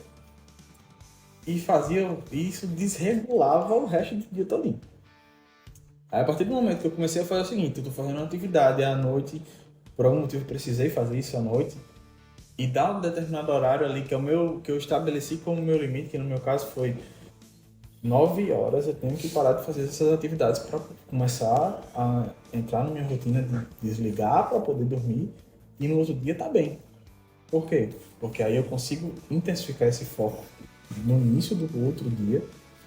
e fazia isso, desregulava o resto do dia todinho. Aí a partir do momento que eu comecei a fazer o seguinte, eu tô fazendo uma atividade à noite, por algum motivo eu precisei fazer isso à noite, e dar um determinado horário ali que eu estabeleci como meu limite, que no meu caso foi 9 horas, eu tenho que parar de fazer essas atividades para começar a entrar na minha rotina de desligar para poder dormir e no outro dia tá bem. Por quê? Porque aí eu consigo intensificar esse foco no início do outro dia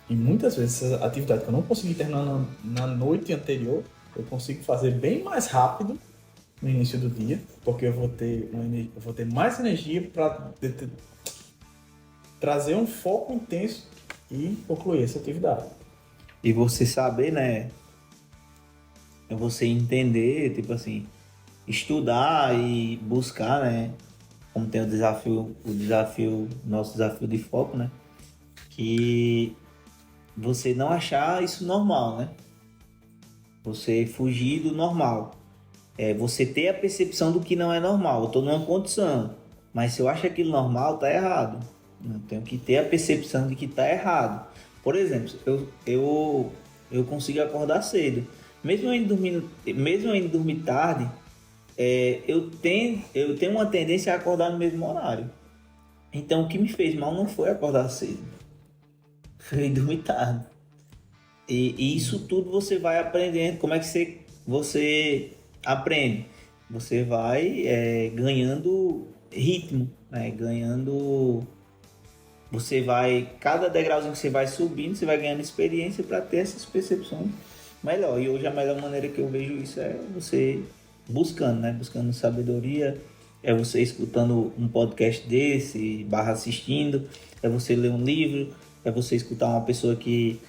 e muitas vezes essa atividade que eu não consegui terminar na noite anterior, eu consigo fazer bem mais rápido no início do dia, porque eu vou ter mais energia para trazer um foco intenso e concluir essa atividade. E você saber, né? É você entender, tipo assim, estudar e buscar, né? Como tem nosso desafio de foco, né? Que você não achar isso normal, né? Você fugir do normal. Você ter a percepção do que não é normal. Eu estou numa condição, mas se eu acho aquilo normal, tá errado. Eu tenho que ter a percepção de que tá errado. Por exemplo, eu consigo acordar cedo. Mesmo eu indo dormir tarde, eu tenho uma tendência a acordar no mesmo horário. Então o que me fez mal não foi acordar cedo, foi dormir tarde. E isso tudo você vai aprendendo. Como é que você aprende? Você vai ganhando ritmo, né? Cada degrauzinho que você vai subindo, você vai ganhando experiência para ter essas percepções melhor. E hoje a melhor maneira que eu vejo isso é você buscando, né? Buscando sabedoria, é você escutando um podcast desse, assistindo, é você ler um livro, é você escutar uma pessoa que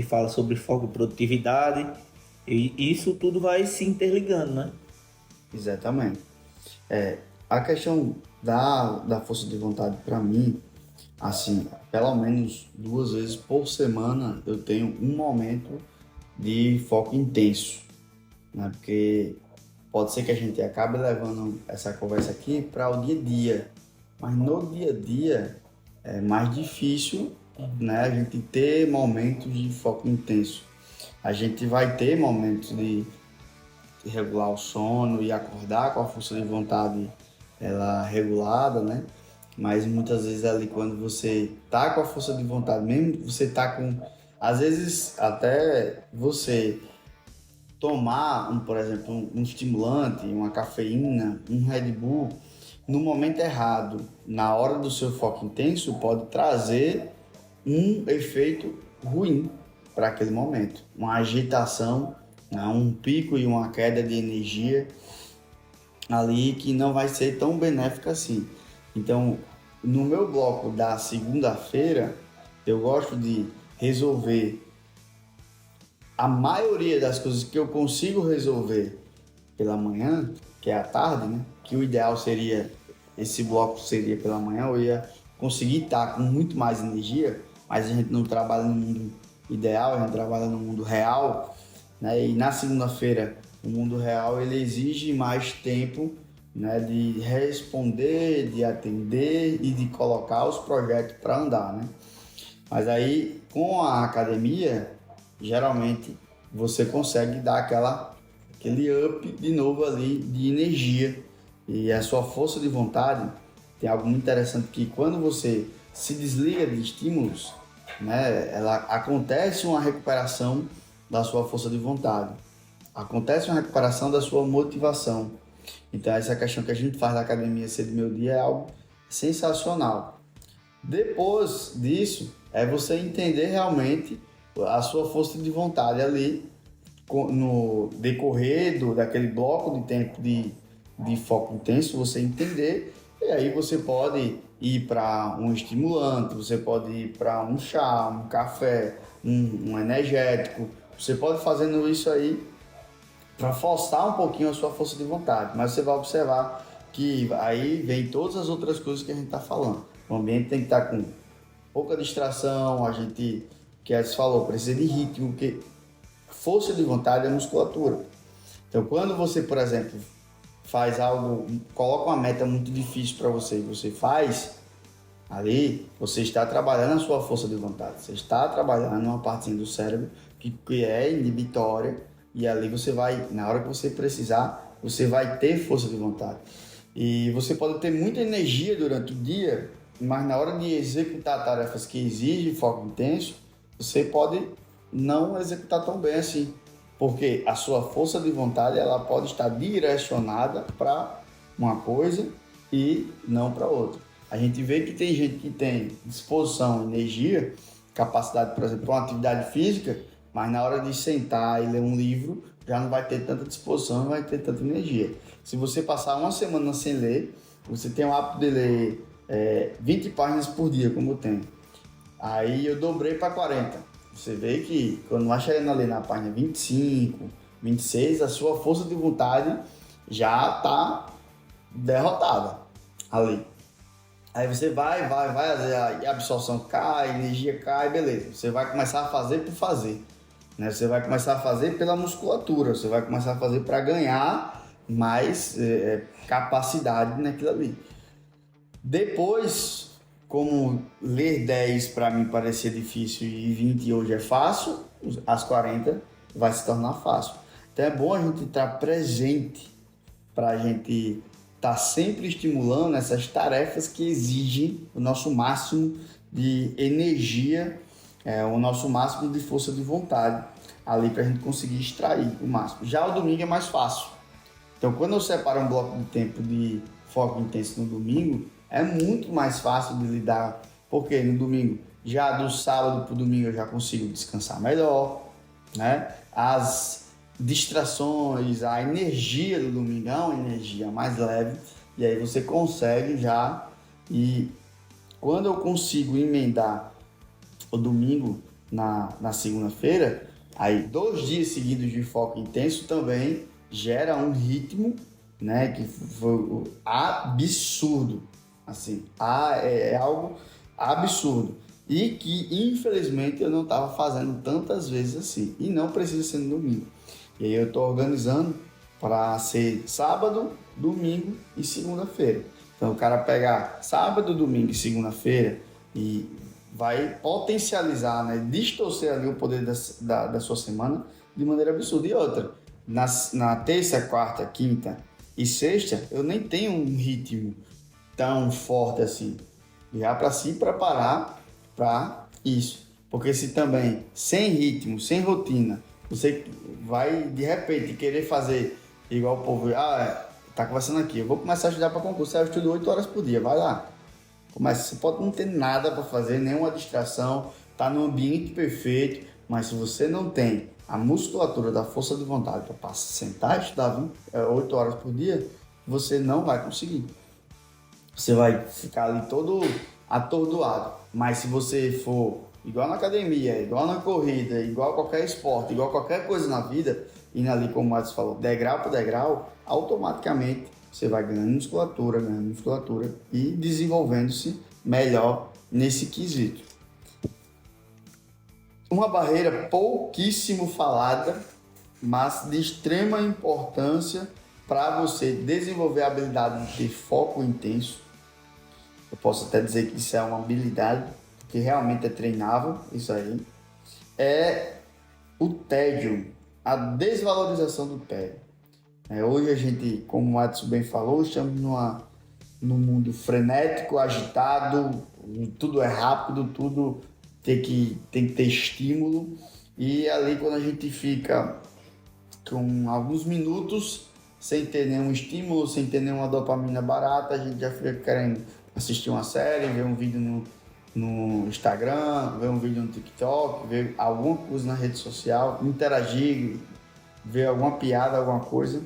fala sobre foco e produtividade. E isso tudo vai se interligando, né? Exatamente. A questão da força de vontade, para mim, assim, pelo menos 2 vezes por semana eu tenho um momento de foco intenso, né? Porque pode ser que a gente acabe levando essa conversa aqui para o dia a dia, mas no dia a dia é mais difícil, né, a gente ter momentos de foco intenso. A gente vai ter momentos de regular o sono e acordar com a força de vontade ela regulada, né? Mas muitas vezes ali quando você tá com a força de vontade, mesmo você tá com, às vezes até você tomar, por exemplo, um estimulante, uma cafeína, um Red Bull, no momento errado, na hora do seu foco intenso, pode trazer um efeito ruim para aquele momento. Uma agitação, né? Um pico e uma queda de energia ali que não vai ser tão benéfica assim. Então, no meu bloco da segunda-feira, eu gosto de resolver a maioria das coisas que eu consigo resolver pela manhã, que é à tarde, né? Que o ideal seria, esse bloco seria pela manhã, eu ia conseguir estar com muito mais energia, mas a gente não trabalha no mundo ideal, a gente trabalha no mundo real, né? E na segunda-feira, o mundo real, ele exige mais tempo, né? De responder, de atender e de colocar os projetos para andar, né? Mas aí, com a academia, geralmente você consegue dar aquele up de novo ali de energia. E a sua força de vontade, tem algo muito interessante que quando você se desliga de estímulos, né, acontece uma recuperação da sua força de vontade. Acontece uma recuperação da sua motivação. Então essa questão que a gente faz na academia cedo do meu dia é algo sensacional. Depois disso, é você entender realmente a sua força de vontade ali no decorrer daquele bloco de tempo de foco intenso, você entender, e aí você pode ir para um estimulante, você pode ir para um chá, um café, um energético, você pode fazendo isso aí para forçar um pouquinho a sua força de vontade, mas você vai observar que aí vem todas as outras coisas que a gente está falando. O ambiente tem que estar com pouca distração, a gente, que a gente falou, precisa de ritmo, porque força de vontade é musculatura. Então, quando você, por exemplo, faz algo, coloca uma meta muito difícil para você e você faz, ali você está trabalhando a sua força de vontade, você está trabalhando uma partezinha do cérebro que é inibitória e ali você vai, na hora que você precisar, você vai ter força de vontade. E você pode ter muita energia durante o dia, mas na hora de executar tarefas que exigem foco intenso, você pode não executar tão bem assim, porque a sua força de vontade ela pode estar direcionada para uma coisa e não para outra. A gente vê que tem gente que tem disposição, energia, capacidade, por exemplo, para uma atividade física, mas na hora de sentar e ler um livro, já não vai ter tanta disposição, não vai ter tanta energia. Se você passar uma semana sem ler, você tem o hábito de ler 20 páginas por dia, como eu tenho. Aí eu dobrei para 40. Você vê que quando vai chegando ali na página 25, 26, a sua força de vontade já está derrotada ali. Aí você vai, a absorção cai, a energia cai, beleza. Você vai começar a fazer por fazer, né? Você vai começar a fazer pela musculatura, você vai começar a fazer para ganhar mais capacidade naquilo ali. Depois, como ler 10 para mim parecia difícil e 20 hoje é fácil, as 40 vai se tornar fácil. Então é bom a gente estar presente para a gente estar sempre estimulando essas tarefas que exigem o nosso máximo de energia, o nosso máximo de força de vontade ali para a gente conseguir extrair o máximo. Já o domingo é mais fácil. Então quando eu separo um bloco de tempo de foco intenso no domingo, é muito mais fácil de lidar, porque no domingo, já do sábado para o domingo eu já consigo descansar melhor, né? As distrações, a energia do domingo é uma energia mais leve, e aí você consegue já, e quando eu consigo emendar o domingo na segunda-feira, aí 2 dias seguidos de foco intenso também gera um ritmo, né, que foi absurdo. Assim, é algo absurdo e que infelizmente eu não estava fazendo tantas vezes assim, e não precisa ser no domingo. E aí eu estou organizando para ser sábado, domingo e segunda-feira. Então o cara pegar sábado, domingo e segunda-feira e vai potencializar, né, distorcer ali o poder da sua semana de maneira absurda. E outra, na terça, quarta, quinta e sexta, eu nem tenho um ritmo tão forte assim, já para se preparar para isso. Porque se também, sem ritmo, sem rotina, você vai de repente querer fazer igual o povo, tá conversando aqui, eu vou começar a estudar para concurso, eu estudo 8 horas por dia, vai lá. Começa, você pode não ter nada para fazer, nenhuma distração, tá no ambiente perfeito, mas se você não tem a musculatura da força de vontade para sentar e estudar 8 horas por dia, você não vai conseguir. Você vai ficar ali todo atordoado. Mas se você for igual na academia, igual na corrida, igual a qualquer esporte, igual a qualquer coisa na vida, indo ali, como o Matos falou, degrau por degrau, automaticamente você vai ganhando musculatura e desenvolvendo-se melhor nesse quesito. Uma barreira pouquíssimo falada, mas de extrema importância para você desenvolver a habilidade de ter foco intenso. Eu posso até dizer que isso é uma habilidade que realmente é treinável, isso aí. É o tédio, a desvalorização do tédio. Hoje a gente, como o Matos bem falou, estamos num mundo frenético, agitado, tudo é rápido, tudo tem que ter estímulo. E ali quando a gente fica com alguns minutos sem ter nenhum estímulo, sem ter nenhuma dopamina barata, a gente já fica querendo assistir uma série, ver um vídeo no Instagram, ver um vídeo no TikTok, ver alguma coisa na rede social, interagir, ver alguma piada, alguma coisa.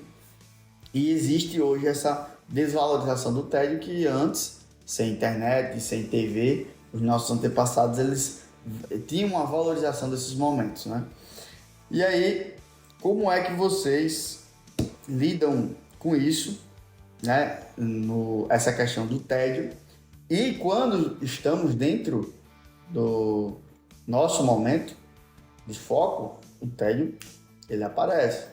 E existe hoje essa desvalorização do tédio que antes, sem internet, sem TV, os nossos antepassados, eles tinham uma valorização desses momentos, né? E aí, como é que vocês lidam com isso, né? Essa questão do tédio. E quando estamos dentro do nosso momento de foco, o tédio, ele aparece,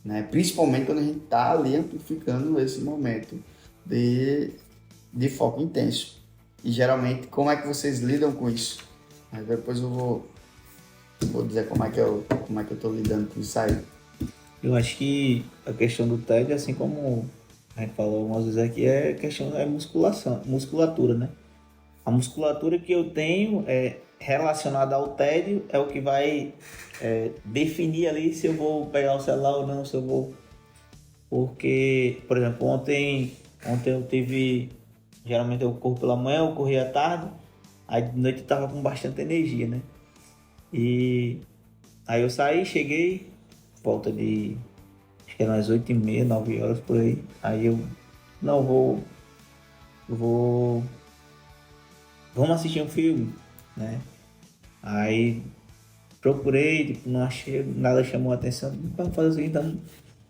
né? Principalmente quando a gente está ali amplificando esse momento de foco intenso. E geralmente, como é que vocês lidam com isso? Aí depois eu vou dizer como é que eu estou lidando com isso aí. Eu acho que a questão do tédio, assim como a gente falou algumas vezes aqui, é questão da musculatura, né? A musculatura que eu tenho relacionada ao tédio é o que vai definir ali se eu vou pegar o celular ou não, se eu vou... Porque, por exemplo, ontem eu tive... Geralmente eu corro pela manhã, eu corri à tarde, aí de noite eu tava com bastante energia, né? E aí eu saí, cheguei, volta de... acho que era umas 8h30, 9 horas por aí. Aí eu não vamos assistir um filme, né? Aí procurei, tipo, não achei, nada chamou a atenção. Vamos fazer o seguinte, então,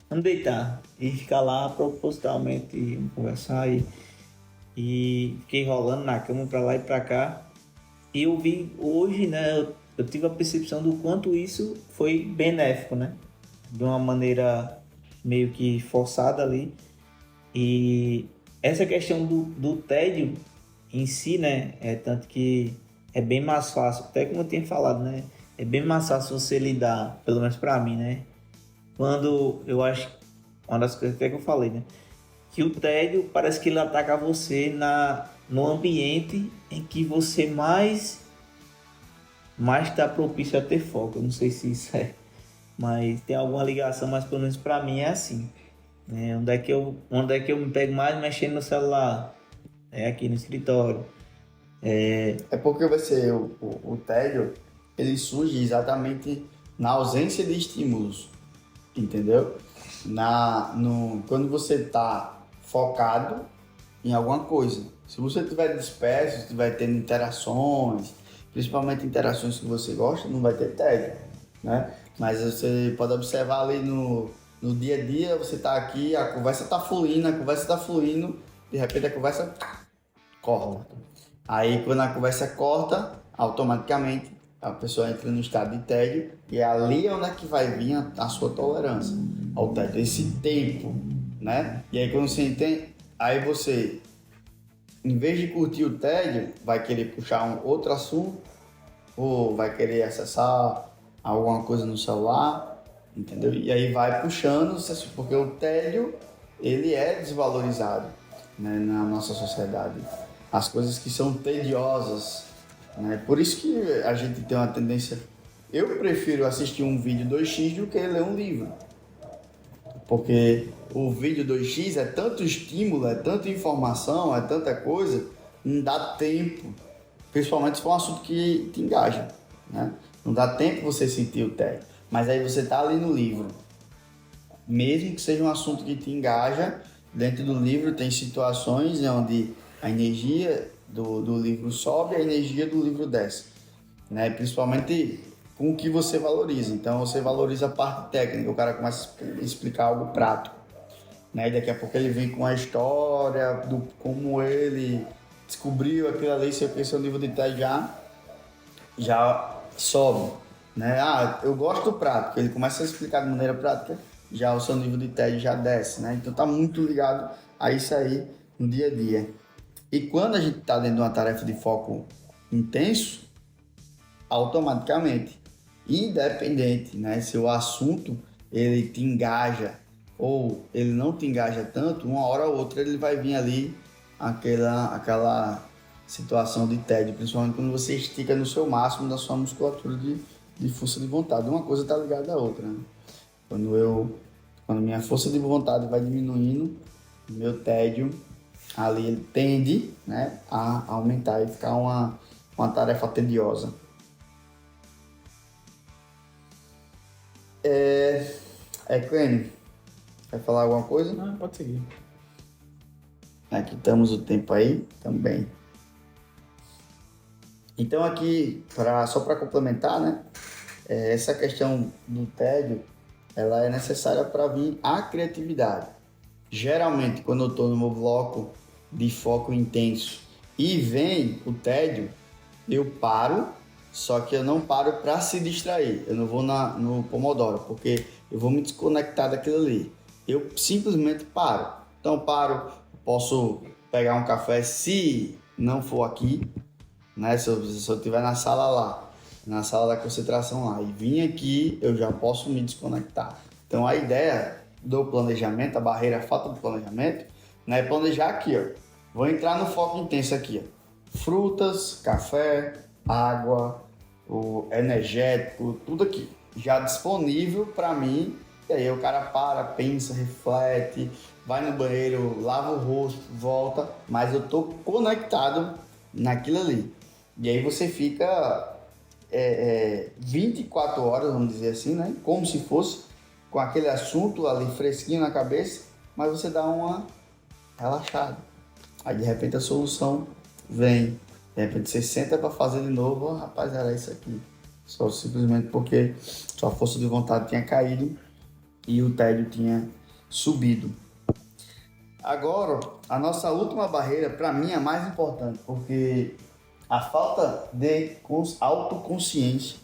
vamos deitar e ficar lá propositalmente, vamos conversar e fiquei rolando na cama pra lá e pra cá. E eu vi hoje, né? Eu tive a percepção do quanto isso foi benéfico, né? De uma maneira meio que forçada ali. E essa questão do tédio em si, né? Tanto que é bem mais fácil, até como eu tinha falado, né? É bem mais fácil você lidar, pelo menos pra mim, né? Quando eu acho, uma das coisas até que eu falei, né? Que o tédio parece que ele ataca você no ambiente em que você mais está propício a ter foco. Eu não sei se isso mas tem alguma ligação, mas pelo menos para mim é assim, né? Onde é que eu me pego mais mexendo no celular? É aqui no escritório. É porque o tédio, ele surge exatamente na ausência de estímulos, entendeu? Quando você está focado em alguma coisa. Se você estiver disperso, estiver tendo interações, principalmente interações que você gosta, não vai ter tédio, né? Mas você pode observar ali no dia a dia, você está aqui, a conversa está fluindo, de repente a conversa corta. Aí quando a conversa corta, automaticamente a pessoa entra no estado de tédio e é ali onde é que vai vir a sua tolerância ao tédio, esse tempo, né? E aí quando você entende, aí você em vez de curtir o tédio, vai querer puxar um outro assunto ou vai querer acessar alguma coisa no celular, entendeu? E aí vai puxando, porque o tédio, ele é desvalorizado, né, na nossa sociedade. As coisas que são tediosas, né? Por isso que a gente tem uma tendência... Eu prefiro assistir um vídeo 2x do que ler um livro. Porque o vídeo 2x é tanto estímulo, é tanta informação, é tanta coisa, não dá tempo. Principalmente se for um assunto que te engaja, né? Não dá tempo você sentir o tédio. Mas aí você tá ali no livro. Mesmo que seja um assunto que te engaja, dentro do livro tem situações onde a energia do livro sobe e a energia do livro desce, né? Principalmente com o que você valoriza. Então você valoriza a parte técnica, o cara começa a explicar algo prático, né? E daqui a pouco ele vem com a história do como ele descobriu aquilo ali, seu nível de tédio já sobe, né? Eu gosto do prático, ele começa a explicar de maneira prática, já o seu nível de tédio já desce, né? Então tá muito ligado a isso aí no dia a dia. E quando a gente tá dentro de uma tarefa de foco intenso, automaticamente, independente, né, se o assunto ele te engaja ou ele não te engaja tanto, uma hora ou outra ele vai vir ali aquela situação de tédio, principalmente quando você estica no seu máximo da sua musculatura de força de vontade. Uma coisa está ligada à outra, né? Quando minha força de vontade vai diminuindo, meu tédio ali ele tende, né, a aumentar e ficar uma tarefa tediosa. Clênio, vai falar alguma coisa? Não, pode seguir. Aqui estamos o tempo aí também. Então aqui, só para complementar, né? Essa questão do tédio, ela é necessária para vir a criatividade. Geralmente, quando eu estou no meu bloco de foco intenso e vem o tédio, eu paro, só que eu não paro para se distrair. Eu não vou no Pomodoro, porque eu vou me desconectar daquilo ali. Eu simplesmente paro. Então paro, posso pegar um café se não for aqui, né? Se eu estiver na sala lá, na sala da concentração lá, e vim aqui, eu já posso me desconectar. Então a ideia do planejamento, a barreira, a falta de planejamento, né, é planejar aqui, ó. Vou entrar no foco intenso aqui, ó. Frutas, café, água, o energético, tudo aqui já disponível para mim. E aí o cara para, pensa, reflete, vai no banheiro, lava o rosto, volta, mas eu tô conectado naquilo ali. E aí você fica 24 horas, vamos dizer assim, né? Como se fosse com aquele assunto ali fresquinho na cabeça, mas você dá uma relaxada. Aí de repente a solução vem. De repente você senta para fazer de novo, rapaz, era isso aqui. Só simplesmente porque sua força de vontade tinha caído e o tédio tinha subido. Agora, a nossa última barreira, para mim, é a mais importante, porque a falta de autoconsciência.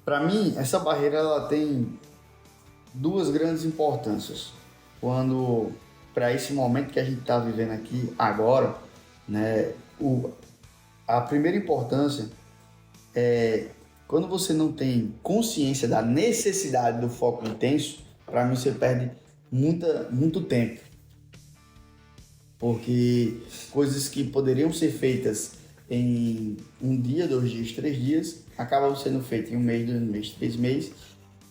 Para mim, essa barreira ela tem duas grandes importâncias. Quando, para esse momento que a gente está vivendo aqui agora, né, a primeira importância é quando você não tem consciência da necessidade do foco intenso. Para mim, você perde muito tempo, porque coisas que poderiam ser feitas em um dia, 2 dias, 3 dias, acabam sendo feitas em 1 mês, 2 meses, 3 meses,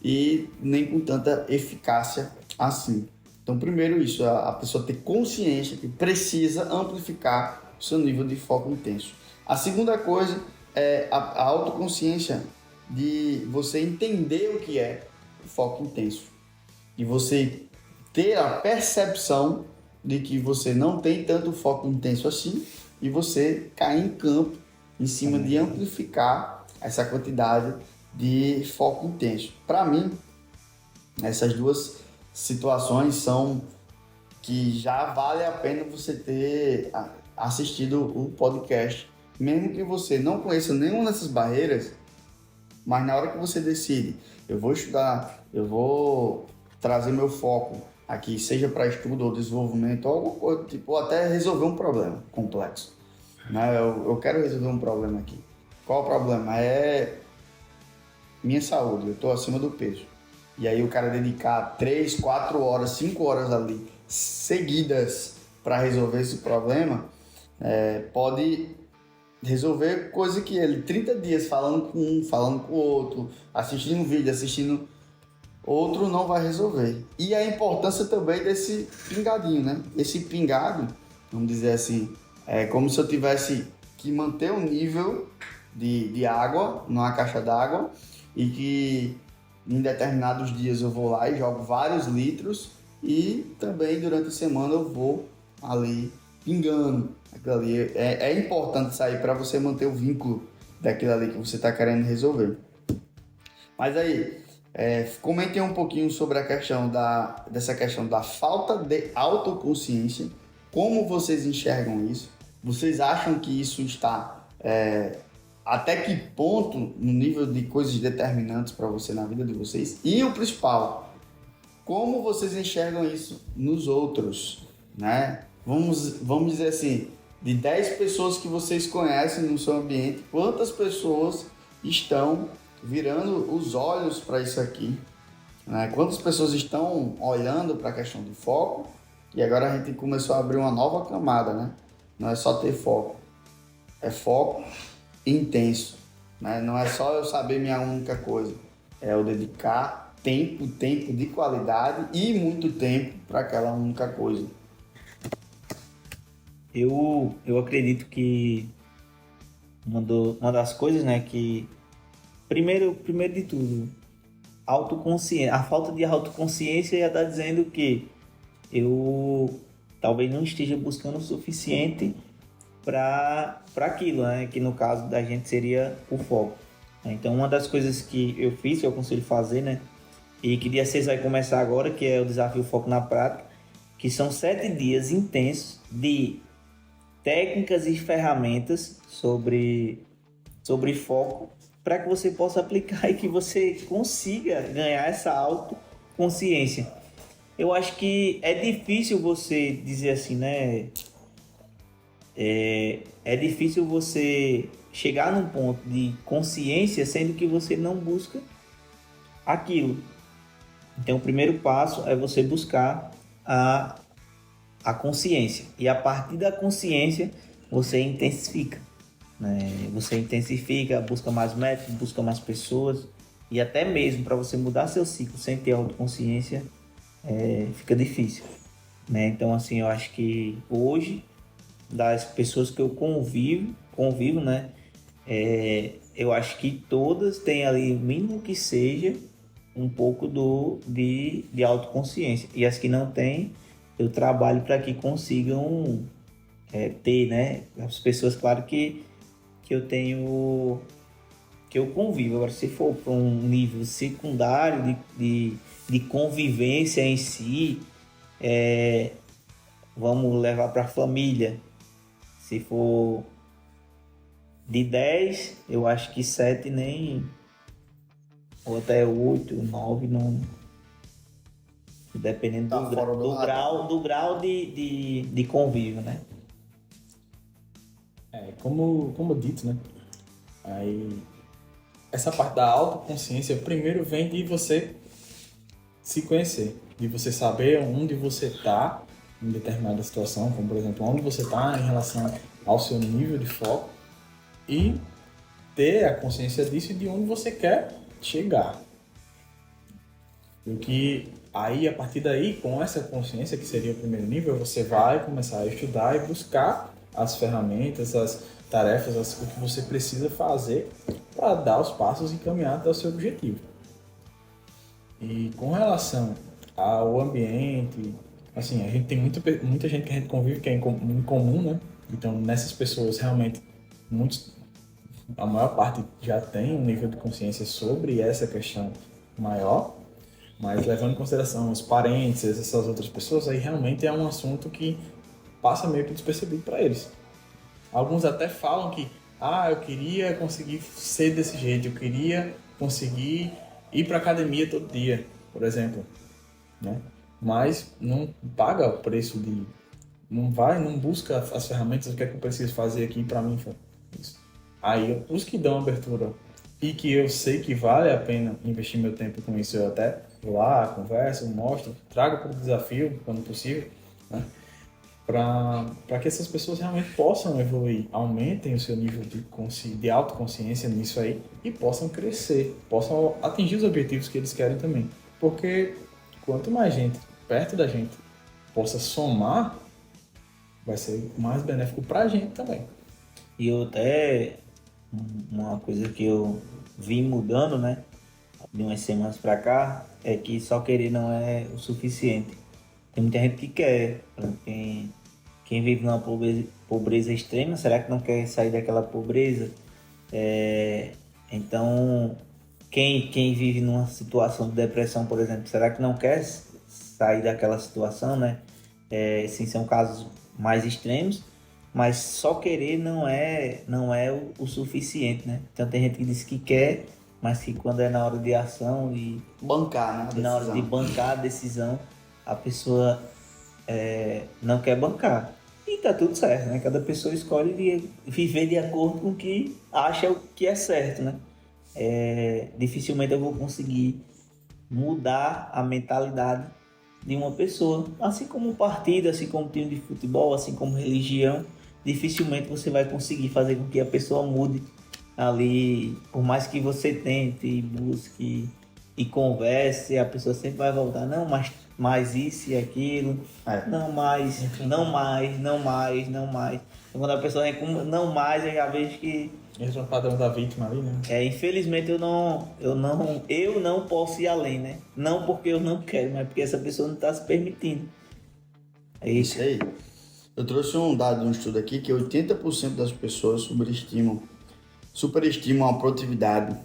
e nem com tanta eficácia assim. Então, primeiro isso, a pessoa ter consciência que precisa amplificar o seu nível de foco intenso. A segunda coisa é a autoconsciência de você entender o que é o foco intenso. E você ter a percepção de que você não tem tanto foco intenso assim e você cair em campo em cima de amplificar essa quantidade de foco intenso. Para mim, essas duas situações são que já vale a pena você ter assistido o podcast. Mesmo que você não conheça nenhuma dessas barreiras, mas na hora que você decide, eu vou estudar, eu vou trazer meu foco aqui, seja para estudo ou desenvolvimento, ou alguma coisa, tipo, ou até resolver um problema complexo. Né? Eu quero resolver um problema aqui. Qual o problema? É minha saúde, eu estou acima do peso. E aí o cara dedicar 3, 4 horas, 5 horas ali seguidas para resolver esse problema, pode resolver coisa que ele 30 dias falando com um, falando com o outro, assistindo um vídeo, assistindo outro, não vai resolver. E a importância também desse pingadinho, né? Esse pingado, vamos dizer assim, é como se eu tivesse que manter o nível de água numa caixa d'água e que em determinados dias eu vou lá e jogo vários litros e também durante a semana eu vou ali pingando. Aquilo ali é importante sair para você manter o vínculo daquilo ali que você está querendo resolver. Mas aí, comentem um pouquinho sobre a questão dessa questão da falta de autoconsciência. Como vocês enxergam isso? Vocês acham que isso está até que ponto no nível de coisas determinantes para você na vida de vocês? E o principal, como vocês enxergam isso nos outros, né? Vamos dizer assim, de 10 pessoas que vocês conhecem no seu ambiente, quantas pessoas estão virando os olhos para isso aqui? Né? Quantas pessoas estão olhando para a questão do foco? E agora a gente começou a abrir uma nova camada, né? Não é só ter foco, é foco intenso, né? Não é só eu saber minha única coisa, é eu dedicar tempo de qualidade e muito tempo para aquela única coisa. Eu acredito que uma das coisas, né, que primeiro de tudo, autoconsciência, a falta de autoconsciência já está dizendo que eu talvez não esteja buscando o suficiente para aquilo, né, que no caso da gente seria o foco. Então, uma das coisas que eu fiz, que eu aconselho fazer, né, e que dia 6 vai começar agora, que é o desafio Foco na Prática, que são 7 dias intensos de técnicas e ferramentas sobre foco para que você possa aplicar e que você consiga ganhar essa autoconsciência. Eu acho que é difícil você dizer assim, né? É difícil você chegar num ponto de consciência sendo que você não busca aquilo. Então, o primeiro passo é você buscar a consciência. E a partir da consciência, você intensifica. Né? Você intensifica, busca mais métodos, busca mais pessoas. E até mesmo para você mudar seu ciclo sem ter autoconsciência, fica difícil. Né? Então, assim, eu acho que hoje, das pessoas que eu convivo, né? Eu acho que todas têm ali, mínimo que seja, um pouco de autoconsciência. E as que não têm, eu trabalho para que consigam ter, né? As pessoas, claro que eu tenho, que eu convivo. Agora, se for para um nível secundário de convivência em si, vamos levar para a família. Se for de 10, eu acho que 7 nem, ou até 8, 9, não, dependendo Tá do grau de convívio, né? Como dito, né? Aí, essa parte da autoconsciência, primeiro vem de você se conhecer, de você saber onde você está em determinada situação, como por exemplo, onde você está em relação ao seu nível de foco e ter a consciência disso e de onde você quer chegar. Porque aí, a partir daí, com essa consciência, que seria o primeiro nível, você vai começar a estudar e buscar as ferramentas, as tarefas, o que você precisa fazer para dar os passos e caminhar até o seu objetivo. E com relação ao ambiente, assim, a gente tem muita gente que a gente convive que é incomum, né? Então, nessas pessoas, realmente, a maior parte já tem um nível de consciência sobre essa questão maior, mas levando em consideração os parentes, essas outras pessoas, aí realmente é um assunto que passa meio que despercebido para eles. Alguns até falam que, eu queria conseguir ser desse jeito, eu queria conseguir ir para academia todo dia, por exemplo, né? mas não paga o preço de... Não busca as ferramentas, o que é que eu preciso fazer aqui para mim. Isso. Aí, os que dão abertura e que eu sei que vale a pena investir meu tempo com isso, eu até vou lá, converso, mostro, trago para o desafio, quando possível, né? Para que essas pessoas realmente possam evoluir, aumentem o seu nível de autoconsciência nisso aí e possam crescer, possam atingir os objetivos que eles querem também. Porque quanto mais gente perto da gente possa somar, vai ser mais benéfico para a gente também. E eu até, uma coisa que eu vim mudando, né, de umas semanas pra cá, é que só querer não é o suficiente. Tem muita gente que quer, por exemplo, quem vive numa pobreza extrema, será que não quer sair daquela pobreza? Então, quem vive numa situação de depressão, por exemplo, será que não quer sair daquela situação, né? Sim, são casos mais extremos, mas só querer não é o suficiente, né? Então tem gente que diz que quer, mas que quando é na hora de ação e Bancar, né? na hora de bancar a decisão, a pessoa não quer bancar. E tá tudo certo, né? Cada pessoa escolhe viver de acordo com o que acha o que é certo, né? Dificilmente eu vou conseguir mudar a mentalidade de uma pessoa. Assim como um partido, assim como um time de futebol, assim como religião, dificilmente você vai conseguir fazer com que a pessoa mude ali, por mais que você tente e busque e converse, a pessoa sempre vai voltar, não, mais isso e aquilo, não mais, não mais, não mais, não mais. Então, quando a pessoa reclama, não mais, eu já vejo que Esse é o padrão da vítima ali, né? infelizmente eu não posso ir além, né? Não porque eu não quero, mas porque essa pessoa não está se permitindo. É isso. Isso aí. Eu trouxe um dado de um estudo aqui que 80% das pessoas superestimam a produtividade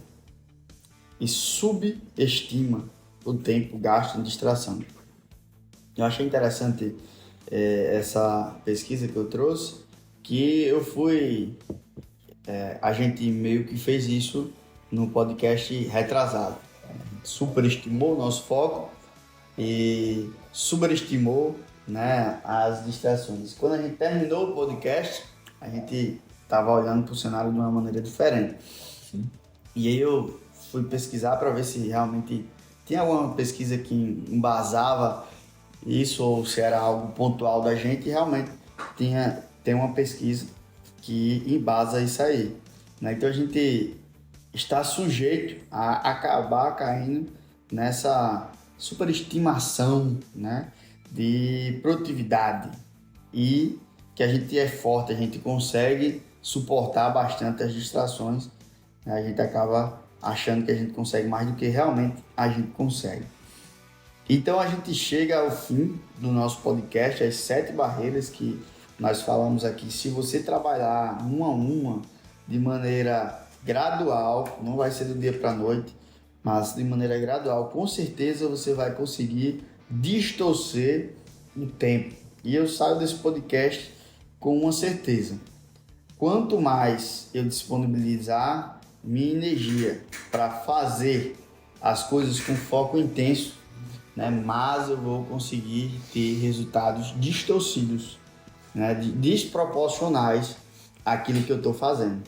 e subestima o tempo gasto em distração. Eu achei interessante essa pesquisa que eu trouxe, que eu fui... a gente meio que fez isso no podcast retrasado. Superestimou o nosso foco e superestimou, né, as distrações. Quando a gente terminou o podcast, a gente estava olhando para o cenário de uma maneira diferente. Sim. E aí eu fui pesquisar para ver se realmente tinha alguma pesquisa que embasava isso ou se era algo pontual da gente, e realmente tem uma pesquisa que embasa isso aí, né? Então a gente está sujeito a acabar caindo nessa superestimação, né, de produtividade, e que a gente é forte, a gente consegue suportar bastante as distrações, né? A gente acaba achando que a gente consegue mais do que realmente a gente consegue. Então a gente chega ao fim do nosso podcast, as 7 barreiras que nós falamos aqui. Se você trabalhar uma a uma, de maneira gradual, não vai ser do dia para a noite, mas de maneira gradual, com certeza você vai conseguir distorcer o tempo. E eu saio desse podcast com uma certeza: quanto mais eu disponibilizar minha energia para fazer as coisas com foco intenso, né, mais eu vou conseguir ter resultados distorcidos, né, desproporcionais àquilo que eu estou fazendo.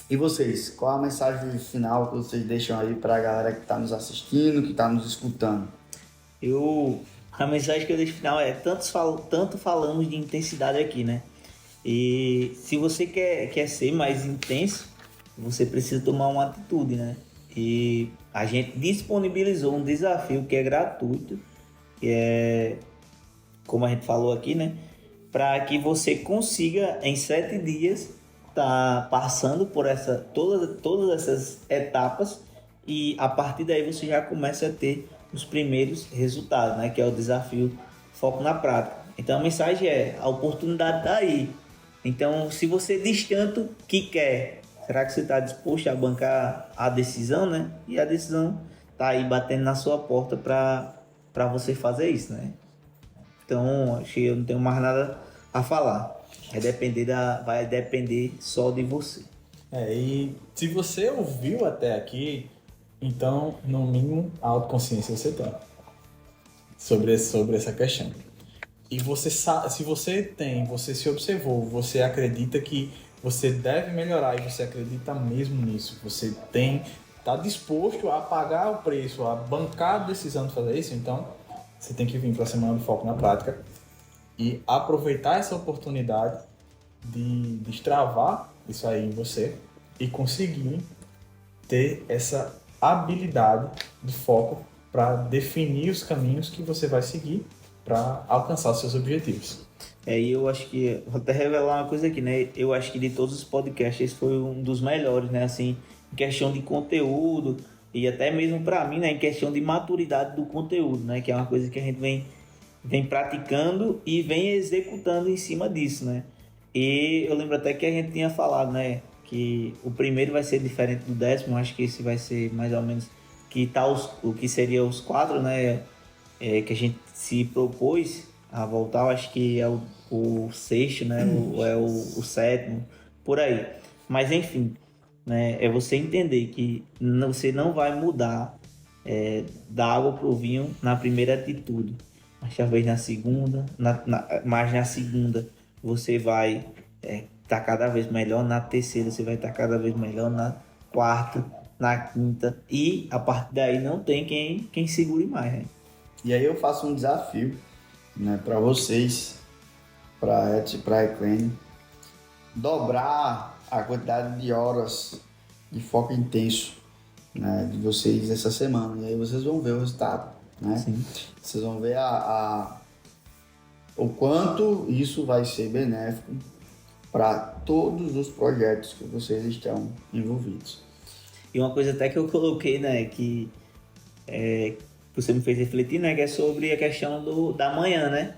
E vocês, qual a mensagem final que vocês deixam aí para a galera que está nos assistindo, que está nos escutando? A mensagem que eu deixo final é: tanto falamos de intensidade aqui, né? E se você quer ser mais intenso, você precisa tomar uma atitude, né? E a gente disponibilizou um desafio que é gratuito, que é, como a gente falou aqui, né? Para que você consiga, em 7 dias, tá passando por todas essas etapas, e a partir daí você já começa a ter os primeiros resultados, né? Que é o desafio Foco na Prática. Então a mensagem é: a oportunidade está aí. Então, se você diz tanto que quer, será que você está disposto a bancar a decisão, né? E a decisão está aí batendo na sua porta para você fazer isso, né? Então, acho que eu não tenho mais nada a falar. Vai depender só de você. E se você ouviu até aqui, então, no mínimo, a autoconsciência você tem. sobre essa questão. E você sabe, se você se observou, você acredita que você deve melhorar e você acredita mesmo nisso, você tá disposto a pagar o preço, a bancar a decisão de fazer isso, então você tem que vir para a Semana do Foco na Prática e aproveitar essa oportunidade de destravar isso aí em você e conseguir ter essa habilidade de foco para definir os caminhos que você vai seguir para alcançar os seus objetivos. E eu acho que, vou até revelar uma coisa aqui, né? Eu acho que de todos os podcasts esse foi um dos melhores, né? Assim, em questão de conteúdo e até mesmo para mim, né? Em questão de maturidade do conteúdo, né? Que é uma coisa que a gente vem praticando e vem executando em cima disso, né? E eu lembro até que a gente tinha falado, né? Que o primeiro vai ser diferente do 10º, eu acho que esse vai ser mais ou menos que tá o que seria os 4, né? Que a gente se propôs a voltar, eu acho que é o 6º, né? Ou é o 7º, por aí. Mas enfim, né? É você entender que você não vai mudar da água pro vinho na primeira atitude, mas talvez na segunda, mas na segunda você vai tá cada vez melhor, na terceira você vai estar cada vez melhor, na quarta, na quinta, e a partir daí não tem quem segure mais, né? E aí eu faço um desafio, né, para vocês, para Etsy, para Eclene, dobrar a quantidade de horas de foco intenso, né, de vocês essa semana. E aí vocês vão ver o resultado, né? Sim. Vocês vão ver o quanto isso vai ser benéfico para todos os projetos que vocês estão envolvidos. E uma coisa até que eu coloquei, né, que você me fez refletir, né, que é sobre a questão da manhã, né?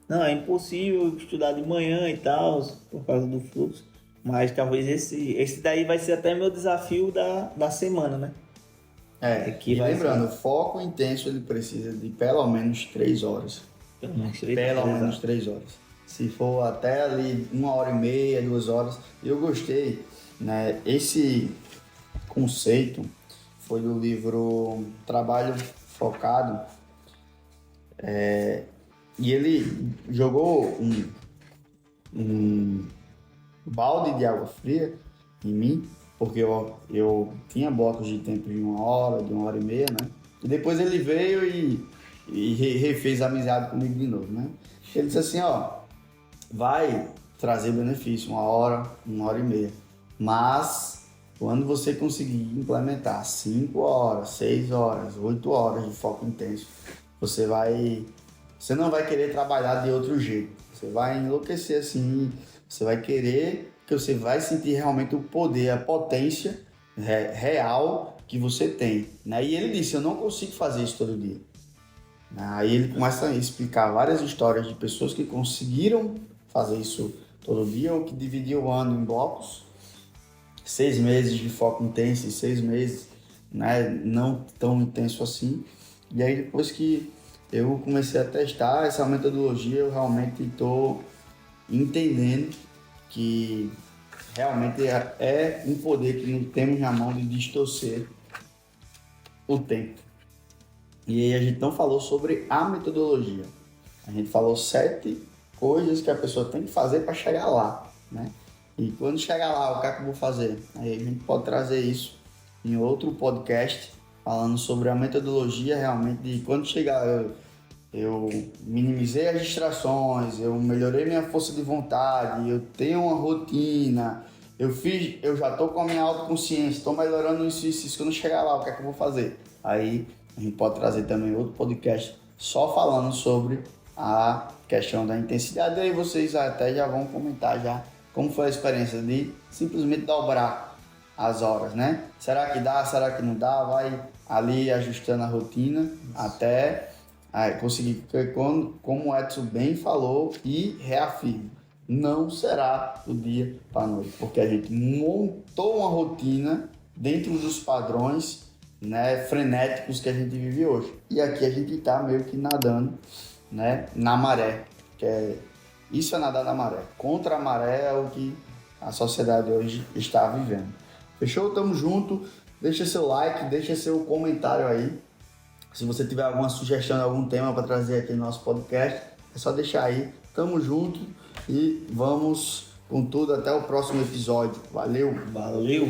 Não, é impossível estudar de manhã e tal, por causa do fluxo. Mas talvez esse daí vai ser até meu desafio da semana, né? E lembrando, o foco intenso ele precisa de pelo menos 3 horas. Pelo menos 3 horas. Se for até ali 1h30, 2 horas. Eu gostei, né? Esse conceito foi do livro Trabalho Focado. E ele jogou um balde de água fria em mim, porque eu tinha blocos de tempo de 1 hora, de 1h30, né? E depois ele veio e refez amizade comigo de novo, né? Ele disse assim, vai trazer benefício 1 hora, 1h30, mas quando você conseguir implementar 5 horas, 6 horas, 8 horas de foco intenso, você não vai querer trabalhar de outro jeito, você vai enlouquecer assim, você vai querer, que você vai sentir realmente o poder, a potência real que você tem, né? E ele disse, eu não consigo fazer isso todo dia. Aí ele começa a explicar várias histórias de pessoas que conseguiram fazer isso todo dia ou que dividiam o ano em blocos, 6 meses de foco intenso e 6 meses, né, não tão intenso assim. E aí depois que eu comecei a testar essa metodologia, eu realmente estou entendendo que realmente é um poder que não temos na mão de distorcer o tempo. E aí a gente não falou sobre a metodologia. A gente falou 7 coisas que a pessoa tem que fazer para chegar lá, né? E quando chegar lá, o que é que eu vou fazer? Aí a gente pode trazer isso em outro podcast, falando sobre a metodologia realmente de quando chegar eu minimizei as distrações, eu melhorei minha força de vontade, eu tenho uma rotina, eu já estou com a minha autoconsciência, estou melhorando isso, quando chegar lá, o que é que eu vou fazer? Aí a gente pode trazer também outro podcast só falando sobre a questão da intensidade, e aí vocês até já vão comentar já como foi a experiência de simplesmente dobrar as horas, né? Será que dá, será que não dá? Vai ali ajustando a rotina até conseguir, como o Edson bem falou e reafirma, não será do dia para a noite, porque a gente montou uma rotina dentro dos padrões, né, frenéticos que a gente vive hoje. E aqui a gente está meio que nadando, né, na maré, isso é nadar na maré. Contra a maré é o que a sociedade hoje está vivendo. Fechou? Tamo junto. Deixa seu like, deixa seu comentário aí. Se você tiver alguma sugestão de algum tema para trazer aqui no nosso podcast, é só deixar aí. Tamo junto e vamos com tudo até o próximo episódio. Valeu! Valeu!